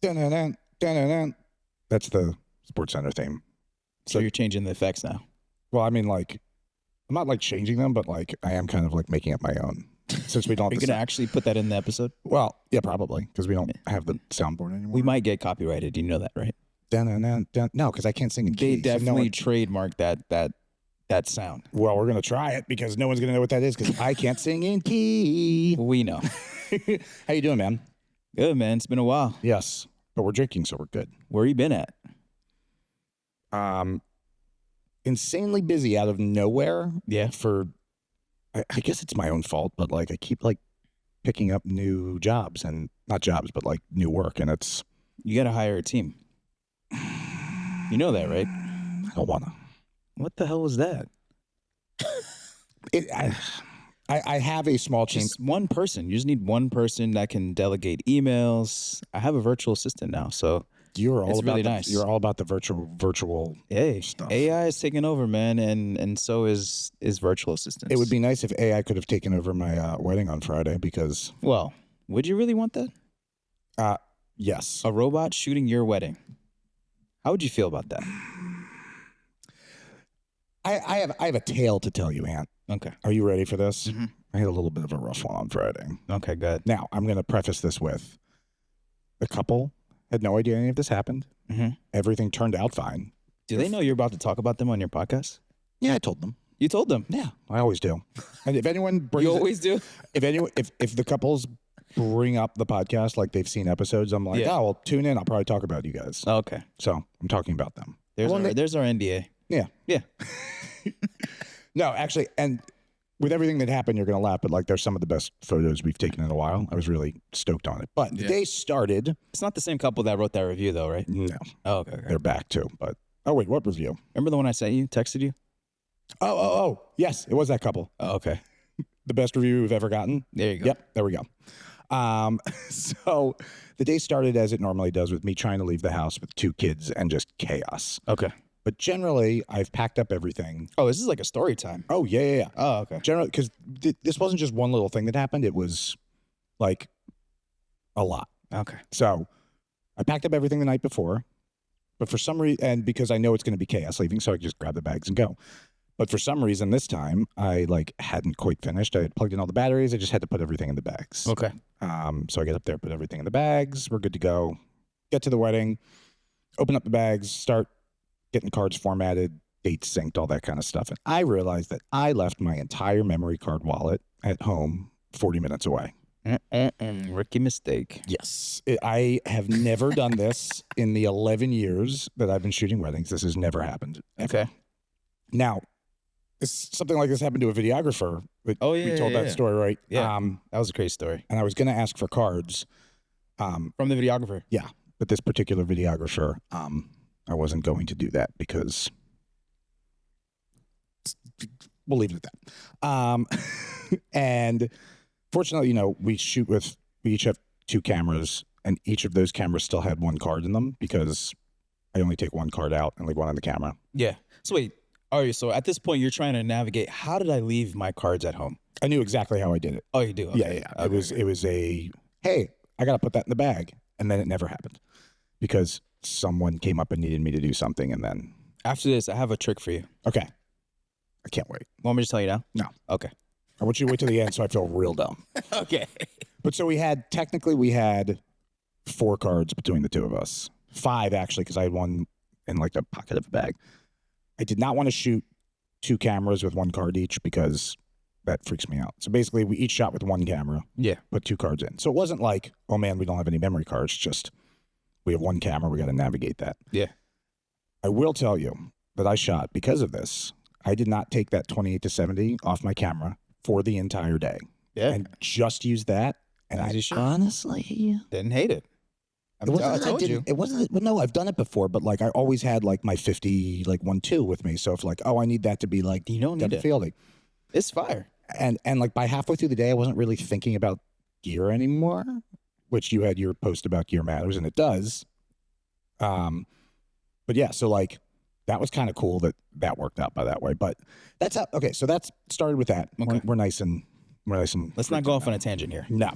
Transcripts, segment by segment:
Dun-dun-dun, dun-dun-dun. That's the Sports Center theme. So you're changing the effects now. Well, I mean, like, I'm not like changing them, but like I am kind of like making up my own. Since we don't. Are you gonna actually put that in the episode? Well, yeah, probably because we don't have the soundboard anymore. We might get copyrighted. You know that, right? Dun-dun-dun-dun. No, because I can't sing in key. They definitely trademarked that sound. Well, we're gonna try it because no one's gonna know what that is because I can't sing in key. We know. How you doing, man? Good, man. It's been a while. Yes, but we're drinking, so we're good. Where you been at? Insanely busy out of nowhere. Yeah. I guess it's my own fault, but like I keep like picking up new jobs and not jobs, but like new work, and it's. You gotta hire a team. You know that, right? I don't wanna. What the hell was that? I have a small team. Just one person. You just need one person that can delegate emails. I have a virtual assistant now, so You're all it's about really nice. You're all about the virtual stuff. AI is taking over, man, and so is virtual assistants. It would be nice if AI could have taken over my wedding on Friday because. Well, would you really want that? Yes. A robot shooting your wedding. How would you feel about that? I have a tale to tell you, Ant. Okay. Are you ready for this? Mm-hmm. I had a little bit of a rough one on Friday. Okay, good. Now, I'm going to preface this with the couple had no idea any of this happened. Mm-hmm. Everything turned out fine. Do they know you're about to talk about them on your podcast? Yeah, I told them. You told them? Yeah, I always do. And if anyone brings You always do? if the couples bring up the podcast like they've seen episodes, I'm like, oh, well, tune in. I'll probably talk about you guys. Okay. So I'm talking about them. There's our NDA. Yeah. Yeah. No, actually, and with everything that happened, you're going to laugh, but like, there's some of the best photos we've taken in a while. I was really stoked on it. But the day started. It's not the same couple that wrote that review, though, right? No. Oh, okay. They're back too. But, oh, wait, what review? Remember the one I sent you, texted you? Oh. Yes, it was that couple. Oh, okay. The best review we've ever gotten. There you go. Yep, there we go. So the day started as it normally does with me trying to leave the house with 2 kids and just chaos. Okay. But generally, I've packed up everything. Oh, this is like a story time. Oh, yeah. Oh, okay. Generally, because this wasn't just one little thing that happened. It was like a lot. Okay. So I packed up everything the night before, but for some reason, and because I know it's going to be chaos leaving, so I just grab the bags and go. But for some reason this time, I like hadn't quite finished. I had plugged in all the batteries. I just had to put everything in the bags. Okay. So I get up there, put everything in the bags. We're good to go. Get to the wedding, open up the bags, start getting cards formatted, dates synced, all that kind of stuff. And I realized that I left my entire memory card wallet at home 40 minutes away. Rookie mistake. Yes. I have never done this in the 11 years that I've been shooting weddings. This has never happened. Ever. Okay. Now, something like this happened to a videographer. Oh, yeah. We told that story, right? Yeah. That was a crazy story. And I was going to ask for cards. From the videographer? Yeah. But this particular videographer, I wasn't going to do that because we'll leave it at that. And fortunately, we each have 2 cameras, and each of those cameras still had 1 card in them because I only take 1 card out and leave 1 on the camera. Yeah. So wait. All right. So at this point, you're trying to navigate. How did I leave my cards at home? I knew exactly how I did it. Oh, you do? Okay. Yeah. Okay. It was a, hey, I got to put that in the bag. And then it never happened because someone came up and needed me to do something. And then after this, I have a trick for you. Okay. I can't wait. Want me to tell you now? No. Okay. I want you to wait till the end so I feel real dumb. Okay. But so we had 4 cards between the 2 of us. 5 actually, because I had 1 in like the pocket of a bag. I did not want to shoot 2 cameras with 1 card each because that freaks me out. So basically we each shot with 1 camera. Yeah. Put 2 cards in. So it wasn't like, oh man, we don't have any memory cards. Just we have 1 camera. We got to navigate that. Yeah. I will tell you that I shot because of this. I did not take that 28-70 off my camera for the entire day. Yeah. And just used that. And I honestly didn't hate it. I told you. It wasn't. Well, no, I've done it before, but like I always had like my 50, like 1.2 with me. So if like, oh, I need that to be like, you don't need it. Fielding. It's fire. And like by halfway through the day, I wasn't really thinking about gear anymore, which you had your post about gear matters, and it does. But yeah, so like that was kind of cool that worked out by that way. But that's how. Okay, so that's started with that. Okay. We're nice and. Let's not go off on a tangent here. No.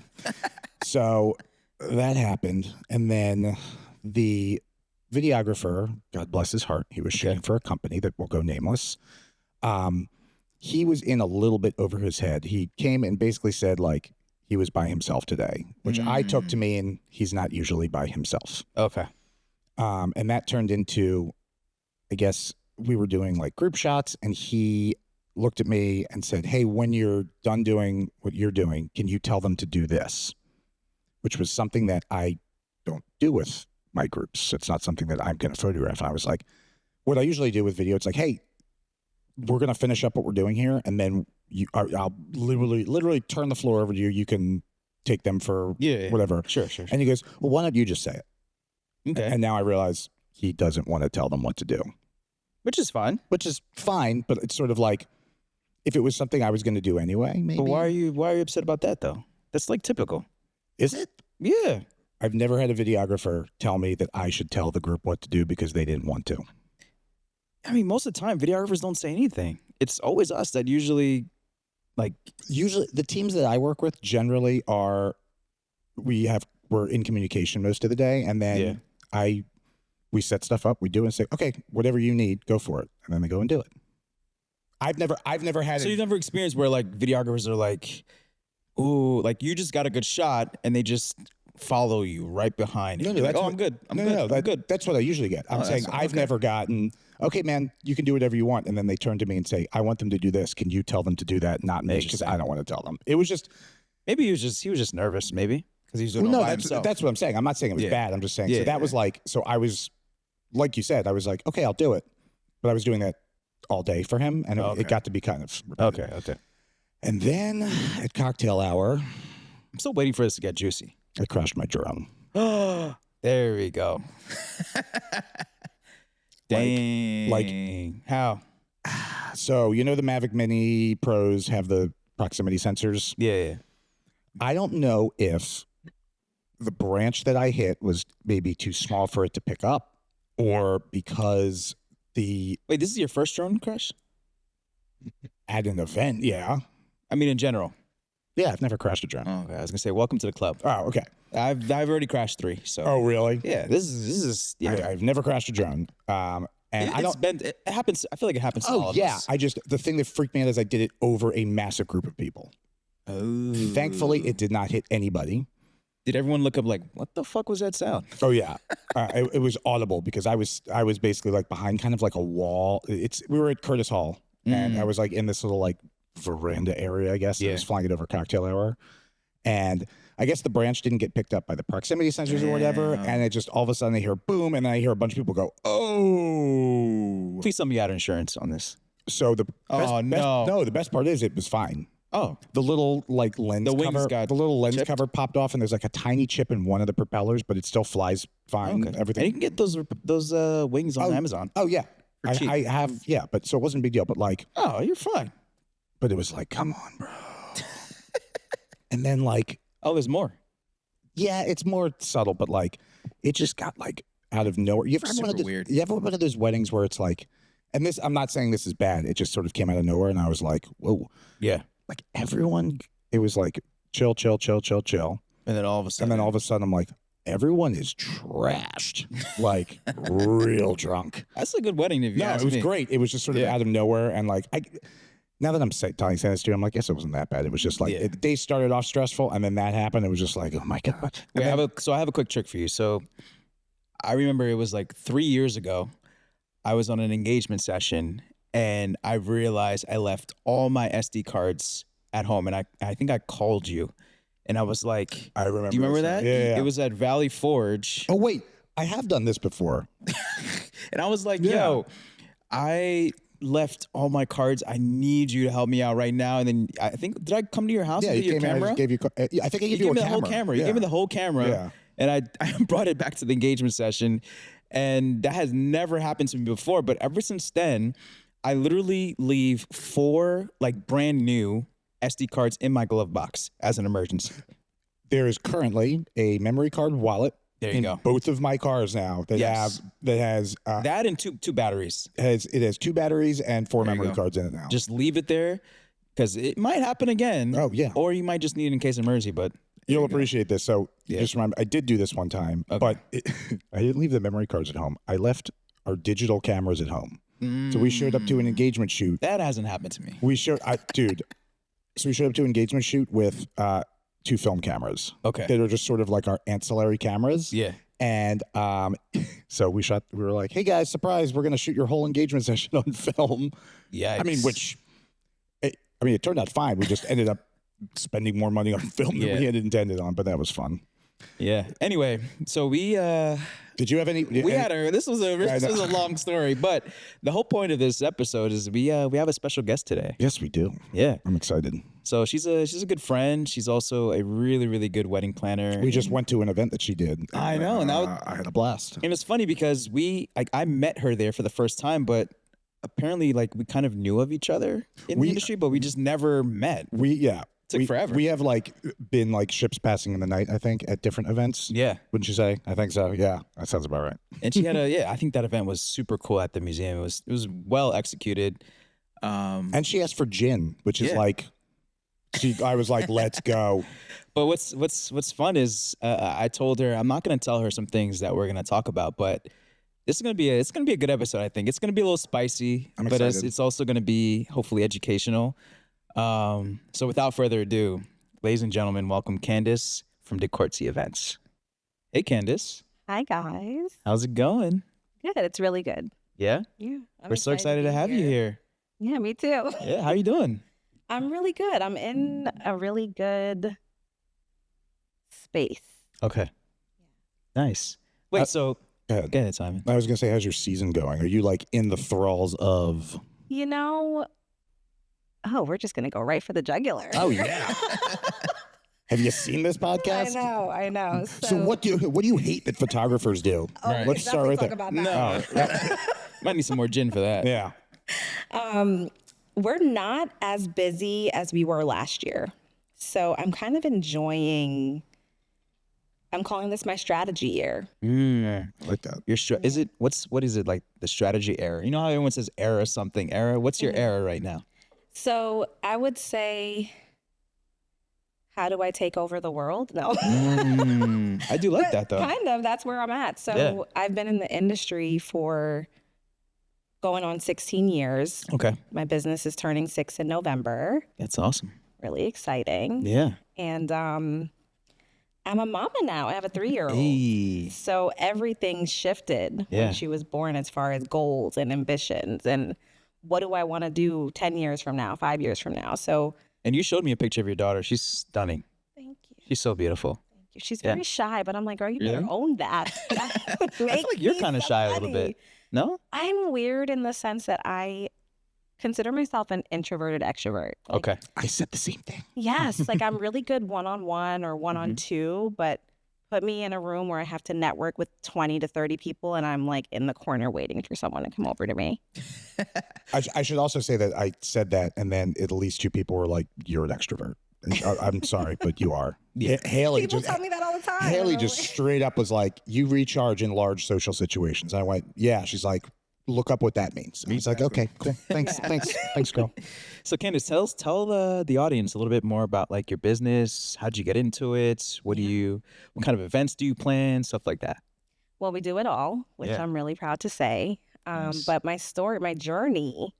So that happened. And then the videographer, God bless his heart, he was shooting for a company that will go nameless. He was in a little bit over his head. He came and basically said like he was by himself today, which I took to mean he's not usually by himself. Okay. And that turned into, I guess we were doing like group shots, and he looked at me and said, "Hey, when you're done doing what you're doing, can you tell them to do this?" Which was something that I don't do with my groups. It's not something that I'm going to photograph. I was like, what I usually do with video, it's like, hey, we're going to finish up what we're doing here, and then I'll literally turn the floor over to you. You can take them for whatever. Sure. And he goes, well, why don't you just say it? Okay. And now I realize he doesn't want to tell them what to do. Which is fine. But it's sort of like, if it was something I was going to do anyway, maybe. But why are you upset about that though? That's like typical. Is it? Yeah. I've never had a videographer tell me that I should tell the group what to do because they didn't want to. I mean, most of the time, videographers don't say anything. It's always us that usually the teams that I work with generally are, we're in communication most of the day, and then we set stuff up, we do it and say, okay, whatever you need, go for it, and then they go and do it. I've never had. So you've never experienced where like videographers are like, ooh, like you just got a good shot, and they just follow you right behind. No, like, I'm good. I'm good. That's what I usually get. I'm saying I've never gotten, okay, man, you can do whatever you want. And then they turn to me and say, I want them to do this. Can you tell them to do that? Not me, because I don't want to tell them. It was just. Maybe he was just nervous, maybe. Because he's doing it by himself. That's what I'm saying. I'm not saying it was bad. I'm just saying. So that was like, so I was, like you said, I was like, okay, I'll do it. But I was doing that all day for him. And it got to be kind of repetitive. Okay. And then at cocktail hour. I'm still waiting for this to get juicy. I crashed my drone. There we go. Dang. Like how? So, you know, the Mavic Mini Pros have the proximity sensors. Yeah. I don't know if the branch that I hit was maybe too small for it to pick up, or because Wait, this is your first drone crash? At an event, yeah. I mean, in general. Yeah, I've never crashed a drone. Oh, okay. I was gonna say, welcome to the club. Oh, okay. I've already crashed 3. So. Oh, really? Yeah. This is. Yeah. I've never crashed a drone. And it happens. I feel like it happens. To all of us. The thing that freaked me out is I did it over a massive group of people. Oh. Thankfully, it did not hit anybody. Did everyone look up like, what the fuck was that sound? Oh yeah, it was audible because I was basically like behind kind of like a wall. We were at Curtis Hall, and I was like in this little like veranda area, I guess. I was flying it over cocktail hour, and I guess the branch didn't get picked up by the proximity sensors or whatever, and it just all of a sudden I hear boom, and then I hear a bunch of people go, oh. Please tell me you had insurance on this. So the best part is it was fine. Oh, the little like lens cover popped off, and there's like a tiny chip in one of the propellers, but it still flies fine. Okay. Everything. And you can get those wings on Amazon. Oh yeah, I have but so it wasn't a big deal. But like, oh, you're fine. But it was like, come on, bro. And then like, oh, there's more. Yeah, it's more subtle, but like, it just got like out of nowhere. You ever one of those weddings where it's like, and this, I'm not saying this is bad. It just sort of came out of nowhere, and I was like, whoa. Yeah. Like everyone, it was like chill. And then all of a sudden, I'm like, everyone is trashed, like real drunk. That's a good wedding if you ask me. It was me. great. It was just sort of out of nowhere. And like, now that I'm telling this to you, I'm like, yes, it wasn't that bad. It was just like, the day started off stressful, and then that happened. It was just like, oh my God. I have a quick trick for you. So I remember it was like 3 years ago. I was on an engagement session, and I realized I left all my SD cards at home, and I think I called you, and I was like, I remember. Do you remember that? Yeah. It was at Valley Forge. Oh wait, I have done this before. And I was like, yo, I left all my cards. I need you to help me out right now. And then I think, did I come to your house? Yeah, and you get your camera? I think I gave you a camera. The whole camera. You gave me the whole camera. Yeah. And I brought it back to the engagement session, and that has never happened to me before. But ever since then, I literally leave 4 like brand new SD cards in my glove box as an emergency. There is currently a memory card wallet in both of my cars now that has that and two batteries. It has 2 batteries and 4 memory cards in it now. Just leave it there because it might happen again. Oh yeah. Or you might just need it in case of emergency. But You'll appreciate this. So Yeah. just remember, I did do this one time, Okay. but I didn't leave the memory cards at home. I left our digital cameras at home. So we showed up to an engagement shoot. That hasn't happened to me. We showed, so we showed up to an engagement shoot with 2 film cameras. Okay. That are just sort of like our ancillary cameras. Yeah. And so we were like, hey guys, surprise, we're going to shoot your whole engagement session on film. Yeah. I mean, it turned out fine. We just ended up spending more money on film than we had intended on, but that was fun. Yeah. Anyway, so we Did you have any? this was a long story, but the whole point of this episode is we have a special guest today. Yes, we do. Yeah. I'm excited. So she's a good friend. She's also a really, really good wedding planner. We just went to an event that she did. I know, and I had a blast. And it's funny because I met her there for the first time, but apparently like we kind of knew of each other in the industry, but we just never met. Took forever. We have been ships passing in the night, I think, at different events. Yeah. Wouldn't you say? I think so. Yeah, that sounds about right. And she had I think that event was super cool at the museum. It was well executed. And she asked for gin, which is I was like, let's go. But what's fun is I told her I'm not going to tell her some things that we're going to talk about, but it's gonna be a good episode. I think it's gonna be a little spicy, but it's also gonna be hopefully educational. So without further ado, ladies and gentlemen, welcome Candice from Decourtcey Events. Hey, Candice. Hi, guys. How's it going? Good. It's really good. Yeah? Yeah. We're so excited to have you here. Yeah, me too. Yeah, how you doing? I'm really good. I'm in a really good space. Okay. Nice. Wait, so go ahead, Simon. I was going to say, how's your season going? Are you in the thralls of... We're just going to go right for the jugular. Oh, yeah. Have you seen this podcast? I know. So what do you hate that photographers do? Right. Let's start right there. About that. No. Might need some more gin for that. Yeah. We're not as busy as we were last year. So I'm kind of enjoying... I'm calling this my strategy year. I like that. What is it like the strategy era? You know how everyone says era something era? What's your era right now? So I would say, how do I take over the world? No. I do like that though. Kind of. That's where I'm at. So I've been in the industry for going on 16 years. Okay. My business is turning 6 in November. That's awesome. Really exciting. Yeah. And I'm a mama now. I have a 3-year-old. Hey. So everything shifted when she was born as far as goals and ambitions and what do I want to do 10 years from now, 5 years from now. And you showed me a picture of your daughter. She's stunning. Thank you. She's so beautiful. Thank you. She's very shy, but I'm like, girl, you better own that. I feel like you're kind of shy a little bit. No? I'm weird in the sense that I consider myself an introverted extrovert. Okay. I said the same thing. Yes. I'm really good one-on-one or one-on-two, but put me in a room where I have to network with 20 to 30 people and I'm in the corner waiting for someone to come over to me. I should also say that I said that and then at least 2 people were like, you're an extrovert. I'm sorry, but you are. Yeah. People tell me that all the time. Haley just straight up was like, you recharge in large social situations. I went, yeah. She's like, look up what that means. And I was like, okay, cool. Thanks, thanks, girl. So Candice, tell the audience a little bit more about your business. How'd you get into it? What kind of events do you plan? Stuff like that. Well, we do it all, which I'm really proud to say. Nice. But my journey.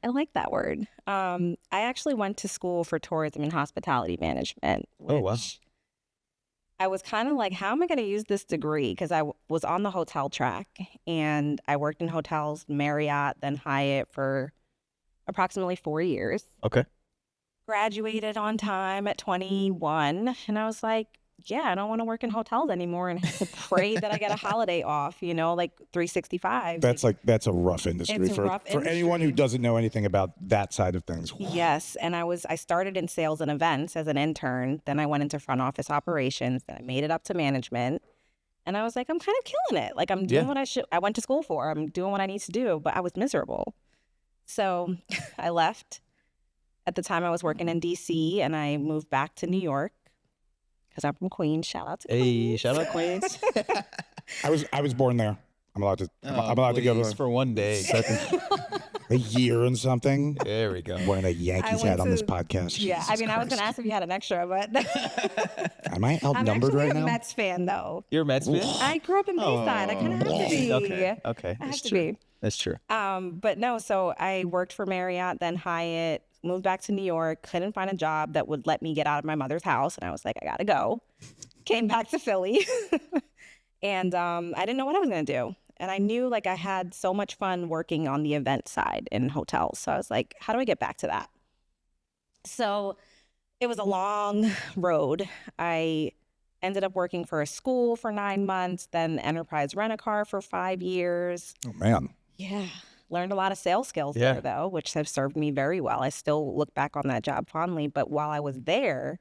I like that word. I actually went to school for tourism and hospitality management. Oh, wow. I was kind of like, how am I going to use this degree? Because I was on the hotel track and I worked in hotels, Marriott, then Hyatt for approximately 4 years. Okay. Graduated on time at 21. And I was like, yeah, I don't want to work in hotels anymore and have to pray that I get a holiday off, 365. That's a rough industry for anyone who doesn't know anything about that side of things. Yes. And I started in sales and events as an intern. Then I went into front office operations. Then I made it up to management. And I was like, I'm kind of killing it. I'm doing what I went to school for. I'm doing what I need to do, but I was miserable. So I left. At the time I was working in DC and I moved back to New York. Because I'm from Queens. Shout out to Queens. Hey, shout out Queens. I was born there. I'm allowed to go for one day. a year and something. There we go. Wearing a Yankees hat on this podcast. Yeah, Jesus I mean, I was Christ. gonna ask if you had an extra, but Am I I'm outnumbered actually right a now? Mets fan though. You're a Mets fan? I grew up in Bayside. I kind of have to be. Okay. I have That's to true. be. That's true. But no, so I worked for Marriott, then Hyatt, moved back to New York, couldn't find a job that would let me get out of my mother's house. And I was like, I gotta go. Came back to Philly. And I didn't know what I was gonna do. And I knew like I had so much fun working on the event side in hotels. So I was like, how do I get back to that? So it was a long road. I ended up working for a school for 9 months, then Enterprise Rent-A-Car for 5 years. Oh man. Yeah. Learned a lot of sales skills there, though, which have served me very well. I still look back on that job fondly. But while I was there,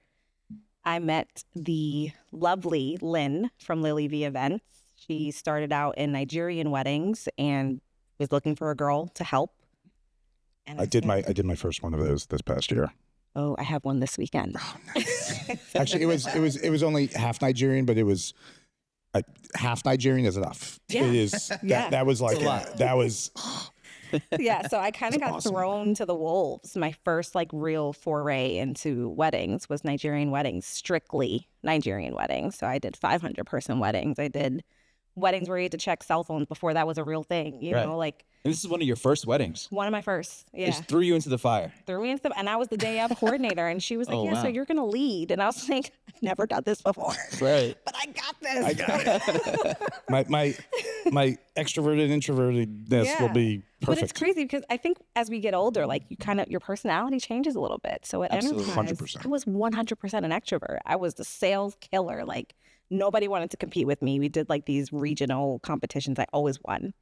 I met the lovely Lynn from Lily V Events. She started out in Nigerian weddings and was looking for a girl to help. And I did my first one of those this past year. Oh, I have one this weekend. Oh, nice. Actually, it was only half Nigerian, but it was half Nigerian is enough. Yeah. It is. Yeah. That was like a lot. that was. Yeah, so I kind of got awesome. thrown to the wolves. My first like real foray into weddings was Nigerian weddings, strictly Nigerian weddings. So I did 500-person weddings. I did weddings where you had to check cell phones before that was a real thing. You Right. know, like And this is one of your first weddings. one of my first. It Yeah, just threw you into the fire. threw me into the, and I was the day of coordinator, and she was like, Oh, "Yeah, so wow. you're gonna lead," and I was like, "I've never done this before, Right. but I got this." I got it. my extroverted introvertedness will be But it's perfect. crazy because I think as we get older, like your personality changes a little bit. So at Absolutely. Enterprise, 100%. I was 100% an extrovert. I was the sales killer. Like nobody wanted to compete with me. We did like these regional competitions. I always won.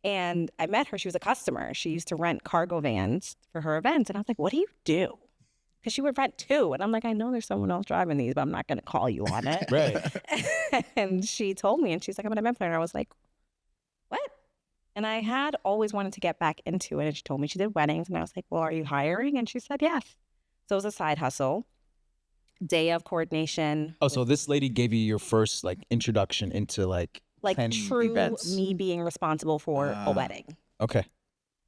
And I met her. She was a customer. She used to rent cargo vans for her events. And I was like, what do you do? Because she would rent 2. And I'm like, I know there's someone else driving these, but I'm not going to call you on it. Right. And she told me, and she's like, I'm an event planner. I was like, what? And I had always wanted to get back into it. And she told me she did weddings. And I was like, well, are you hiring? And she said, yes. So it was a side hustle. Day of coordination. Oh, so this lady gave you your first like introduction into like planning true events. me being responsible for a Ah. wedding. Okay.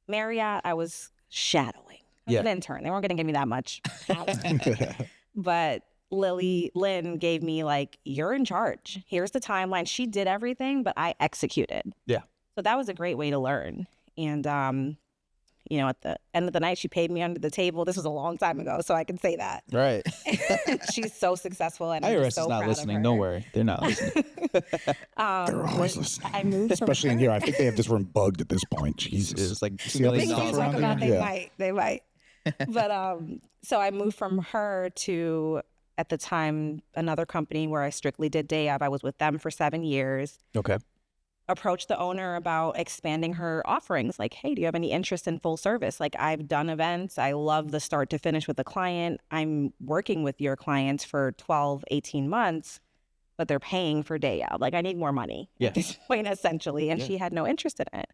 Marriott, I was shadowing. I was Yeah. an intern. They weren't going to give me that much. But Lynn gave me like, you're in charge. Here's the timeline. She did everything, but I executed. Yeah. So that was a great way to learn. And, at the end of the night, she paid me under the table. This was a long time ago, so I can say that. Right. She's so successful. And I'm IRS just so is not proud listening. Of Don't her. worry. They're not listening. They're always when listening. I moved from Especially in here. I think they have this room bugged at this point. Jesus. It's like See how $2 they Things stuff you million. talk around about, here? they might. But so I moved from her to, at the time, another company where I strictly did day of. I was with them for 7 years. Okay. Approached the owner about expanding her offerings. Like, hey, do you have any interest in full service? Like, I've done events. I love the start to finish with the client. I'm working with your clients for 12, 18 months, but they're paying for day of. Like, I need more money Yeah. at this point, essentially. And Yeah. she had no interest in it.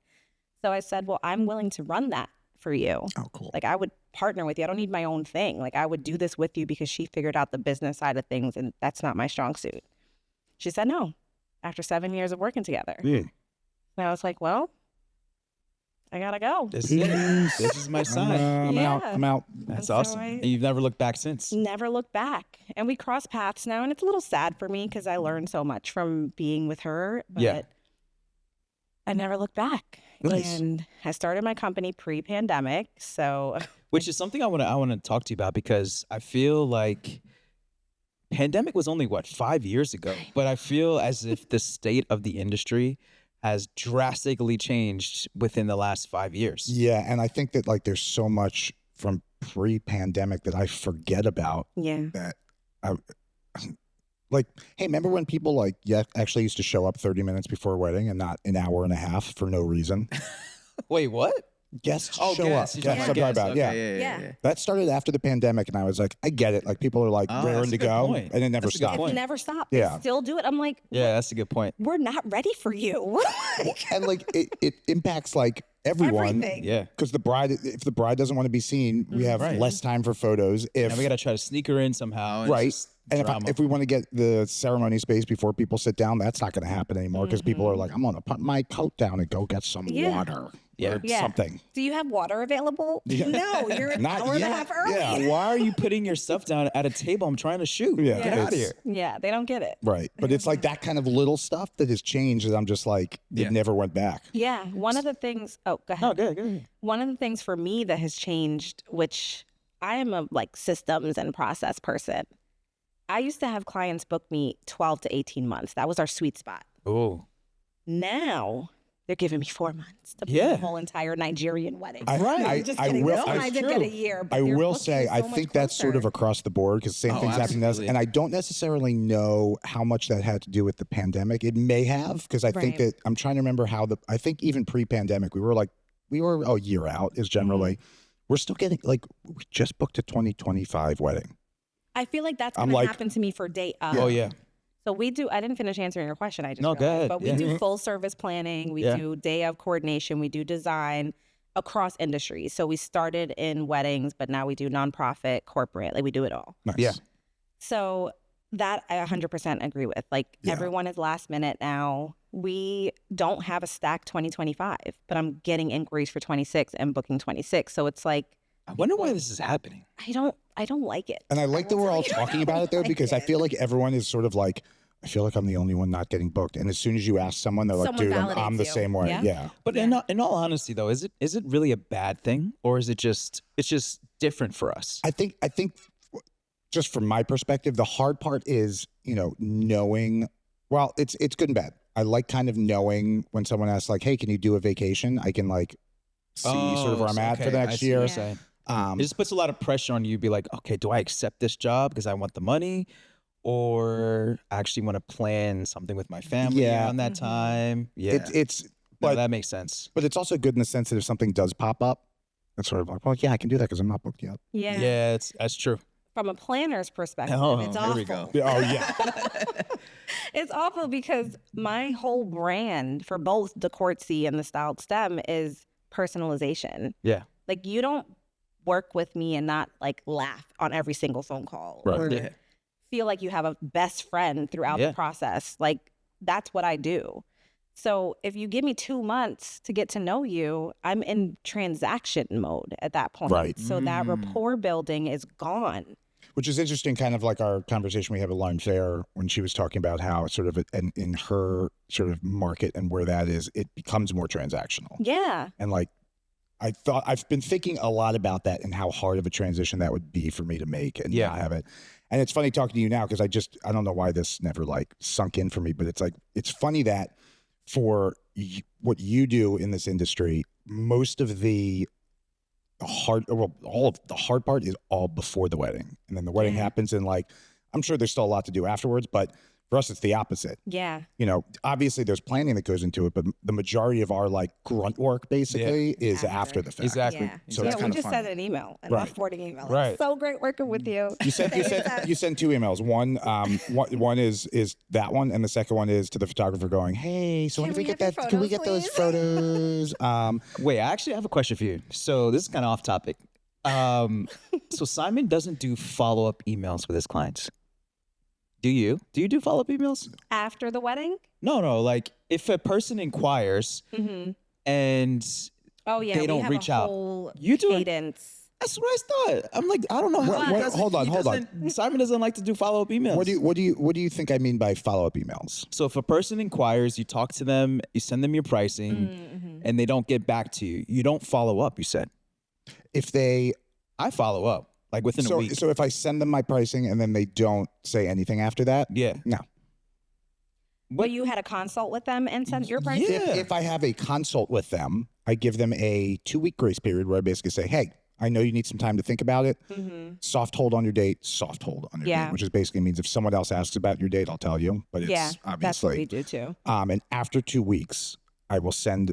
So I said, well, I'm willing to run that for you. Oh, cool. Like, I would partner with you. I don't need my own thing. Like, I would do this with you because she figured out the business side of things, and that's not my strong suit. She said no after 7 years of working together. Yeah. And I was like, well, I gotta go. This is it. This is my sign. I'm out. Yeah. I'm out. That's so awesome. I- And you've never looked back since. Never look back. And we cross paths now, and it's a little sad for me because I learned so much from being with her. But Yeah. I never looked back. Nice. And I started my company pre-pandemic. So Which is something I want to talk to you about, because I feel like pandemic was only 5 years ago, but I feel as if the state of the industry has drastically changed within the last 5 years. Yeah, and I think that like there's so much from pre-pandemic that I forget about yeah. that I like, hey, remember when people like actually used to show up 30 minutes before a wedding and not an hour and a half for no reason? Wait, what? Guests Oh, show guests. up. You're Guests, talking I'm about talking about, guests. yeah. Okay, Yeah. That started after the pandemic, and I was like, I get it. Like people are like Oh, raring that's to a good go, point. and it never That's a good stopped. point. It's never stopped. Yeah. They still do it. I'm like, Yeah, that's a good point. we're not ready for you. And like it impacts like everyone. Everything. Yeah. Because if the bride doesn't want to be seen, we have Right. less time for photos. If Now we got to try to sneak her in somehow. And it's right, just and drama. if we want to get the ceremony space before people sit down, that's not going to happen anymore because people are like, I'm going to put my coat down and go get some Yeah. water. Yeah. or Yeah. something. Do you have water available? Yeah. No, you're an Not hour and a yet. half early. Yeah. Why are you putting your stuff down at a table? I'm trying to shoot. Yeah, Get out of it's- here. Yeah, they don't get it. Right. But it's like that kind of little stuff that has changed and I'm just like, Yeah. it never went back. Yeah, one of the things. Oh, go ahead. No, good. One of the things for me that has changed, which I am a like systems and process person. I used to have clients book me 12 to 18 months. That was our sweet spot. Oh, Now they're giving me 4 months to book Yeah. the whole entire Nigerian wedding. I will. This one did get a year. But I they're will booking say, so I much think that's sort of closer. across the board because same Oh, thing's happening to us. absolutely. And I don't necessarily know how much that had to do with the pandemic. It may have because I think Right. that I'm trying to remember I think even pre-pandemic, we were a year out is generally. Mm-hmm. We're still getting we just booked a 2025 wedding. I feel like that's I'm going to like- happen to me for day of. oh yeah. So we do, I didn't finish answering your question. I just No, go realized, ahead. but we Yeah. do full service planning. We Yeah. do day of coordination. We do design across industries. So we started in weddings, but now we do nonprofit, corporate, like we do it all. Nice. Yeah. So that I 100% agree with. Like Yeah. everyone is last minute now. We don't have a stacked 2025, but I'm getting inquiries for 26 and booking 26. So it's like, I wonder why this is happening. I don't like it. And I like that will we're all tell you, talking about it though, like because I it. feel like everyone is sort of like, I feel like I'm the only one not getting booked. And as soon as you ask someone, they're like, Someone dude, I'm validates the you. same way. Yeah. Yeah. But in all honesty, though, is it really a bad thing, or is it just it's just different for us? I think just from my perspective, the hard part is, knowing, well, it's good and bad. I like kind of knowing when someone asks like, hey, can you do a vacation? I can like see sort of where I'm at for the next year. Yeah. It just puts a lot of pressure on you. Be like, okay, do I accept this job because I want the money, or I actually want to plan something with my family Yeah. around that Mhm. time? Yeah, It's No, but that makes sense. but it's also good in the sense that if something does pop up, it's sort of like, well, yeah, I can do that because I'm not booked yet. Yeah. Yeah, that's true. From a planner's perspective, Oh, it's there awful. we go. Oh yeah. It's awful because my whole brand for both Decourtcey and the Styled STEM is personalization. Yeah. Like you don't work with me and not like laugh on every single phone call Right. or Yeah. feel like you have a best friend throughout Yeah. the process. Like that's what I do. So if you give me 2 months to get to know you, I'm in transaction mode at that point. Right. So that Mm. rapport building is gone. Which is interesting, kind of like our conversation we had with Lauren Fair when she was talking about how sort of in her sort of market and where that is, it becomes more transactional. Yeah. And like, I've been thinking a lot about that and how hard of a transition that would be for me to make and Yeah. not have it. And it's funny talking to you now because I don't know why this never like sunk in for me, but it's like, it's funny that for what you do in this industry, most of the all of the hard part is all before the wedding. And then the wedding Yeah. happens and like, I'm sure there's still a lot to do afterwards, but for us, it's the opposite. Yeah. Obviously there's planning that goes into it, but the majority of our like grunt work basically is after the fact. Exactly. Yeah. So yeah, it's we kind of just fun. sent an email, an Right. offboarding email. It's Right. so great working with you. You sent two emails. One is that one, and the second one is to the photographer going, "Hey, so when Can do we we get get that? the Can we photos, get those please?" photos?" Wait, I actually have a question for you. So this is kind of off topic. So Simon doesn't do follow-up emails with his clients. Do you? Do you do follow-up emails? After the wedding? No. Like if a person inquires Mm-hmm. and Oh yeah, They we don't have reach a out. whole You do it? cadence. that's what I thought. I'm like, I don't know how. Wait, he wait, doesn't- hold on, he hold on. doesn't- Simon doesn't like to do follow-up emails. What do you think I mean by follow-up emails? So if a person inquires, you talk to them, you send them your pricing, Mm-hmm. and they don't get back to you. You don't follow up. You said If they I follow up like within a week. so if I send them my pricing and then they don't say anything after that, Yeah. no. But you had a consult with them and sent your price? Yeah. If I have a consult with them, I give them a 2-week grace period where I basically say, hey, I know you need some time to think about it. Mm-hmm. Soft hold on your date, soft hold on your Yeah. date, which is basically means if someone else asks about your date, I'll tell you. But it's Yeah, that's what we obviously. do too. And after 2 weeks, I will send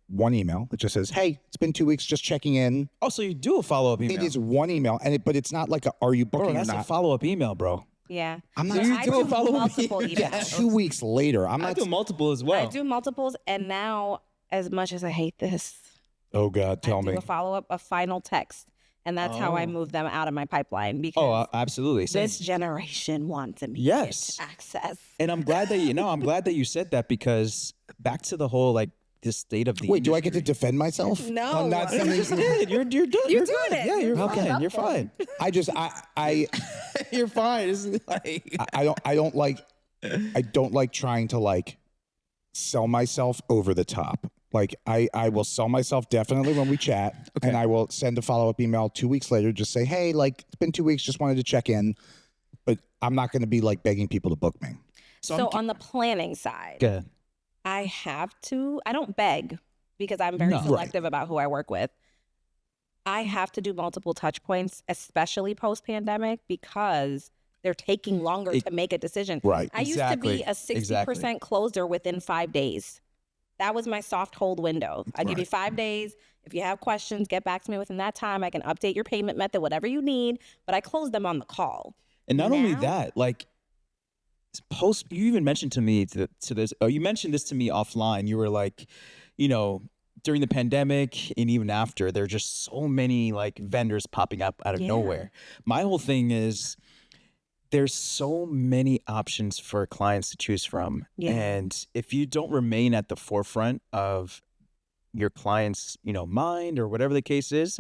one email that just says, hey, it's been 2 weeks, just checking in. Oh, so you do a follow-up email? It is one email, but it's not like are you booking Bro, that's or a not? follow-up email, bro. Yeah. I'm So not. you I do a follow-up multiple email? emails. 2 weeks later, I'm I not. do multiple as well. I do multiples, and now, as much as I hate this, Oh God, tell I me. do a follow-up, a final text, and that's how I Oh. move them out of my pipeline because Oh, absolutely. Same. this generation wants immediate Yes. access. And I'm glad that you said that because back to the whole like the state of the Wait, do I get to industry. defend myself? No. I'm not You saying You just did. You're You're good. doing it. Yeah, you're You're fine. fine. You're fine. I You're fine. It's like I don't like trying to like sell myself over the top. Like I will sell myself definitely when we chat, and I will send a follow-up email 2 weeks later, just say, hey, like it's been 2 weeks, just wanted to check in. But I'm not going to be like begging people to book me. So on the planning side, good. I don't beg because I'm very selective about who I work with. I have to do multiple touch points, especially post-pandemic, because they're taking longer to make a decision. Right. I used to be a 60% closer within 5 days. That was my soft hold window. I give you 5 days. If you have questions, get back to me within that time. I can update your payment method, whatever you need, but I close them on the call. And not only that, like you even mentioned to me you mentioned this to me offline. You were like, you know, during the pandemic and even after, there are just so many like vendors popping up out of nowhere. My whole thing is there's so many options for clients to choose from. Yeah. And if you don't remain at the forefront of your client's, mind or whatever the case is,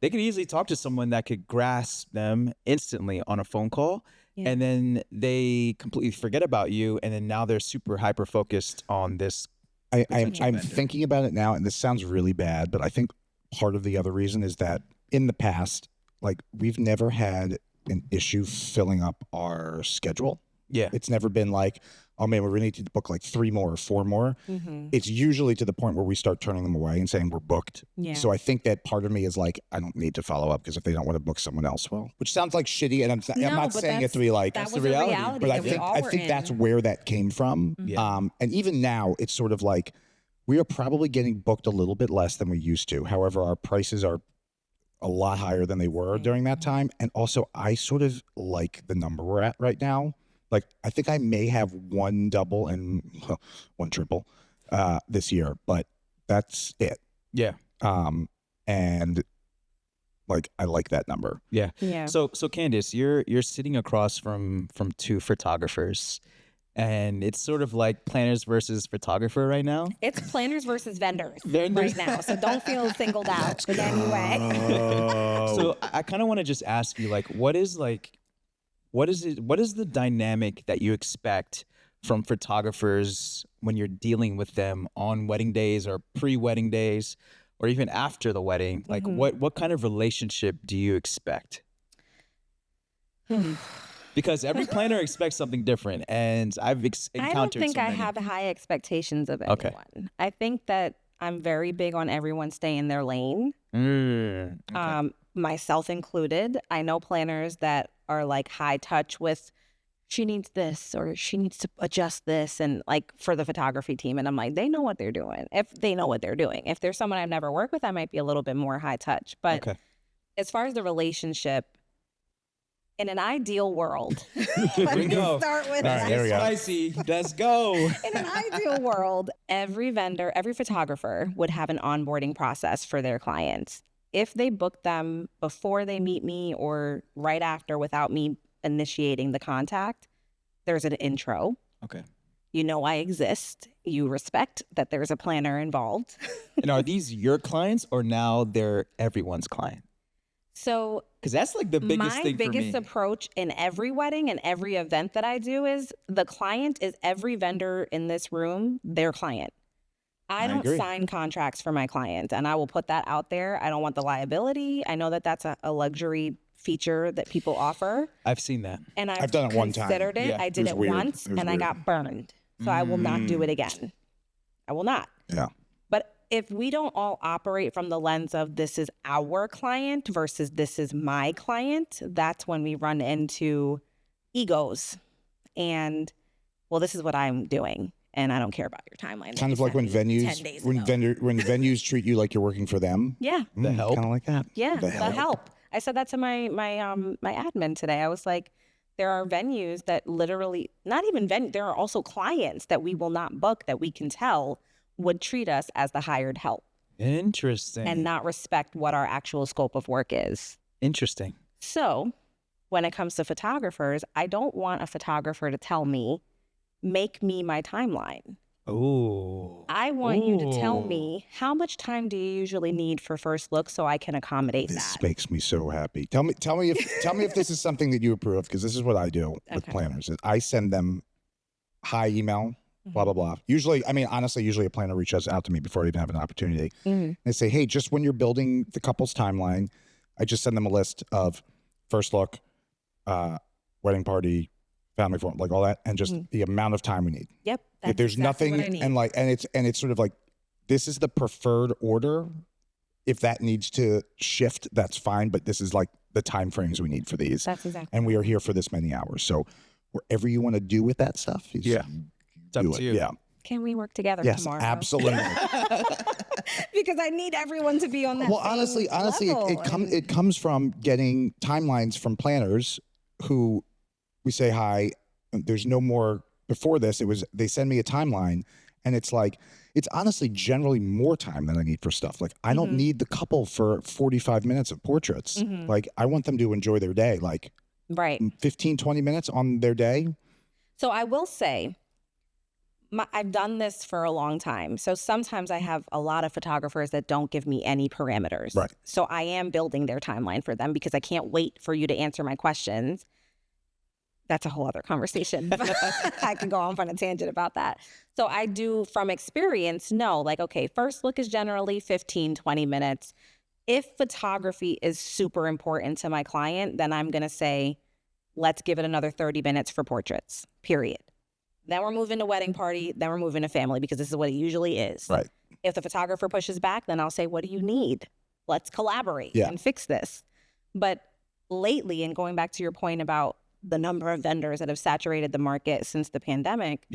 they could easily talk to someone that could grasp them instantly on a phone call. Yeah. And then they completely forget about you. And then now they're super hyper focused on this. I'm thinking about it now, and this sounds really bad, but I think part of the other reason is that in the past, like we've never had an issue filling up our schedule. Yeah. It's never been like, oh man, we need to book like 3 more or 4 more. It's usually to the point where we start turning them away and saying we're booked. Yeah. So I think that part of me is like, I don't need to follow up because if they don't want to book someone else, well, which sounds like shitty. And I'm not saying it to be like, that's the reality. But I think that's where that came from. Yeah. And even now it's sort of like, we are probably getting booked a little bit less than we used to. However, our prices are a lot higher than they were during that time. And also I sort of like the number we're at right now. Like, I think I may have 1 double and 1 triple this year, but that's it. Yeah. And like, I like that number. Yeah. Yeah. So Candice, you're sitting across from 2 photographers, and it's sort of like planners versus photographer right now. It's planners versus vendors right now. So don't feel singled out in any way. So I kind of want to just ask you, like, what is the dynamic that you expect from photographers when you're dealing with them on wedding days or pre-wedding days or even after the wedding? Like what kind of relationship do you expect? Because every planner expects something different, and I've encountered I don't think so I many. have high expectations of anyone. Okay. I think that I'm very big on everyone staying in their lane. Okay. Myself included. I know planners that are like high touch with, she needs this or she needs to adjust this, and like for the photography team. And I'm like, they know what they're doing. If they know what they're doing. If there's someone I've never worked with, I might be a little bit more high touch. But as far as the relationship, in an ideal world, let me go. Start with that. There we go. Spicy. Let's go. In an ideal world, every vendor, every photographer would have an onboarding process for their clients. If they book them before they meet me or right after without me initiating the contact, there's an intro. Okay. You know I exist. You respect that there's a planner involved. And are these your clients or now they're everyone's client? So, because that's like the biggest thing for me. My biggest approach in every wedding and every event that I do is the client is every vendor in this room, their client. I don't sign contracts for my client, and I will put that out there. I don't want the liability. I know that that's a luxury feature that people offer. I've seen that. And I've done it one time. Considered it. Yeah. I did it once, and I got burned. So I will not do it again. I will not. Yeah. But if we don't all operate from the lens of this is our client versus this is my client, that's when we run into egos and, well, this is what I'm doing, and I don't care about your timeline. Kind of like when venues treat you like you're working for them. Yeah. The help. Kind of like that. Yeah. The help. I said that to my admin today. I was like, there are venues that literally, not even there are also clients that we will not book that we can tell would treat us as the hired help. Interesting. And not respect what our actual scope of work is. Interesting. So when it comes to photographers, I don't want a photographer to tell me, make me my timeline. Oh. I want you to tell me, how much time do you usually need for first look so I can accommodate This that? makes me so happy. Tell me if this is something that you approve, because this is what I do with planners. Is I send them hi email, blah blah blah. Usually, I mean, honestly, usually a planner reaches out to me before I even have an opportunity. They say, hey, just when you're building the couple's timeline, I just send them a list of first look, wedding party, family form, like all that, and just the amount of time we need. Yep. If there's exactly nothing, what I need. and it's sort of like, this is the preferred order. If that needs to shift, that's fine. But this is like the time frames we need for these. That's exactly. And we are here for this many hours. So wherever you want to do with that stuff, It's up to you. Yeah. Can we work together Yes, tomorrow? absolutely. Because I need everyone to be on that. Well, same honestly, level. it comes from getting timelines from planners who we say hi. There's no more. Before this, it was they send me a timeline, and it's like, it's honestly generally more time than I need for stuff. Like, I don't need the couple for 45 minutes of portraits. Like, I want them to enjoy their day, like right. 15, 20 minutes on their day. So I will say, I've done this for a long time. So sometimes I have a lot of photographers that don't give me any parameters. Right. So I am building their timeline for them because I can't wait for you to answer my questions. That's a whole other conversation. I could go off on a tangent about that. So I do, from experience, know, like, okay, first look is generally 15, 20 minutes. If photography is super important to my client, then I'm going to say, let's give it another 30 minutes for portraits, period. Then we're moving to wedding party. Then we're moving to family, because this is what it usually is. Right. If the photographer pushes back, then I'll say, what do you need? Let's collaborate and fix this. But lately, and going back to your point about the number of vendors that have saturated the market since the pandemic,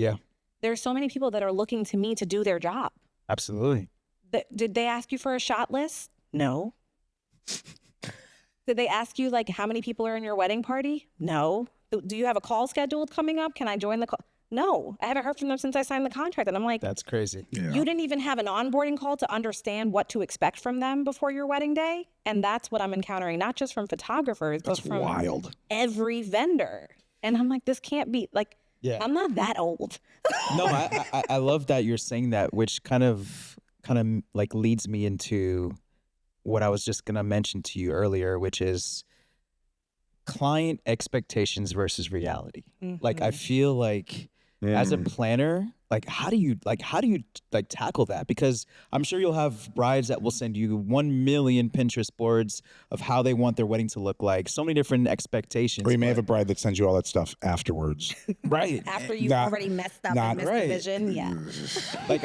there's so many people that are looking to me to do their job. Absolutely. Did they ask you for a shot list? No. Did they ask you, like, how many people are in your wedding party? No. Do you have a call scheduled coming up? Can I join the call? No, I haven't heard from them since I signed the contract. And I'm like, that's crazy. Yeah. You didn't even have an onboarding call to understand what to expect from them before your wedding day. And that's what I'm encountering, not just from photographers, but from wild. Every vendor. And I'm like, this can't be, like, I'm not that old. No, I love that you're saying that, which kind of like leads me into what I was just going to mention to you earlier, which is client expectations versus reality. Like, I feel like as a planner, like, how do you tackle that? Because I'm sure you'll have brides that will send you 1 million Pinterest boards of how they want their wedding to look like. So many different expectations. Or you may have a bride that sends you all that stuff afterwards. Right. After you've already messed up and missed the vision. Yeah. Like,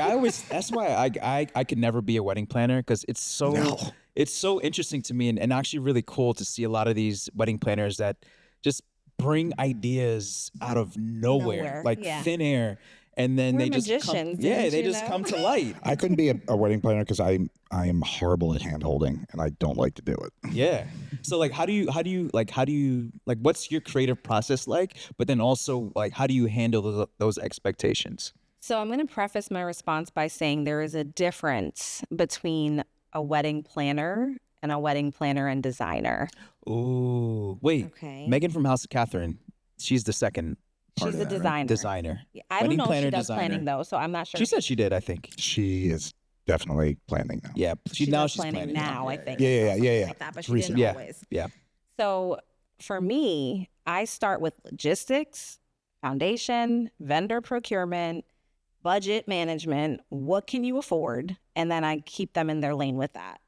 that's why I could never be a wedding planner, because it's so interesting to me, and actually really cool to see a lot of these wedding planners that just bring ideas out of nowhere. Like thin air, and then they just come to light. I couldn't be a wedding planner because I am horrible at hand holding, and I don't like to do it. Yeah. So, like, how do you what's your creative process like? But then also, like, how do you handle those expectations? So I'm going to preface my response by saying there is a difference between a wedding planner and a wedding planner and designer. Ooh, wait. Okay. Megan from House of Catherine, she's the second. She's the designer. Right? Designer. Yeah, I don't know if she does planning though, so I'm not sure. She said she did, I think. She is definitely planning now. Yeah, she's planning now. I think. Yeah. Like that, but she didn't always. Yeah. So for me, I start with logistics, foundation, vendor procurement, budget management. What can you afford? And then I keep them in their lane with that.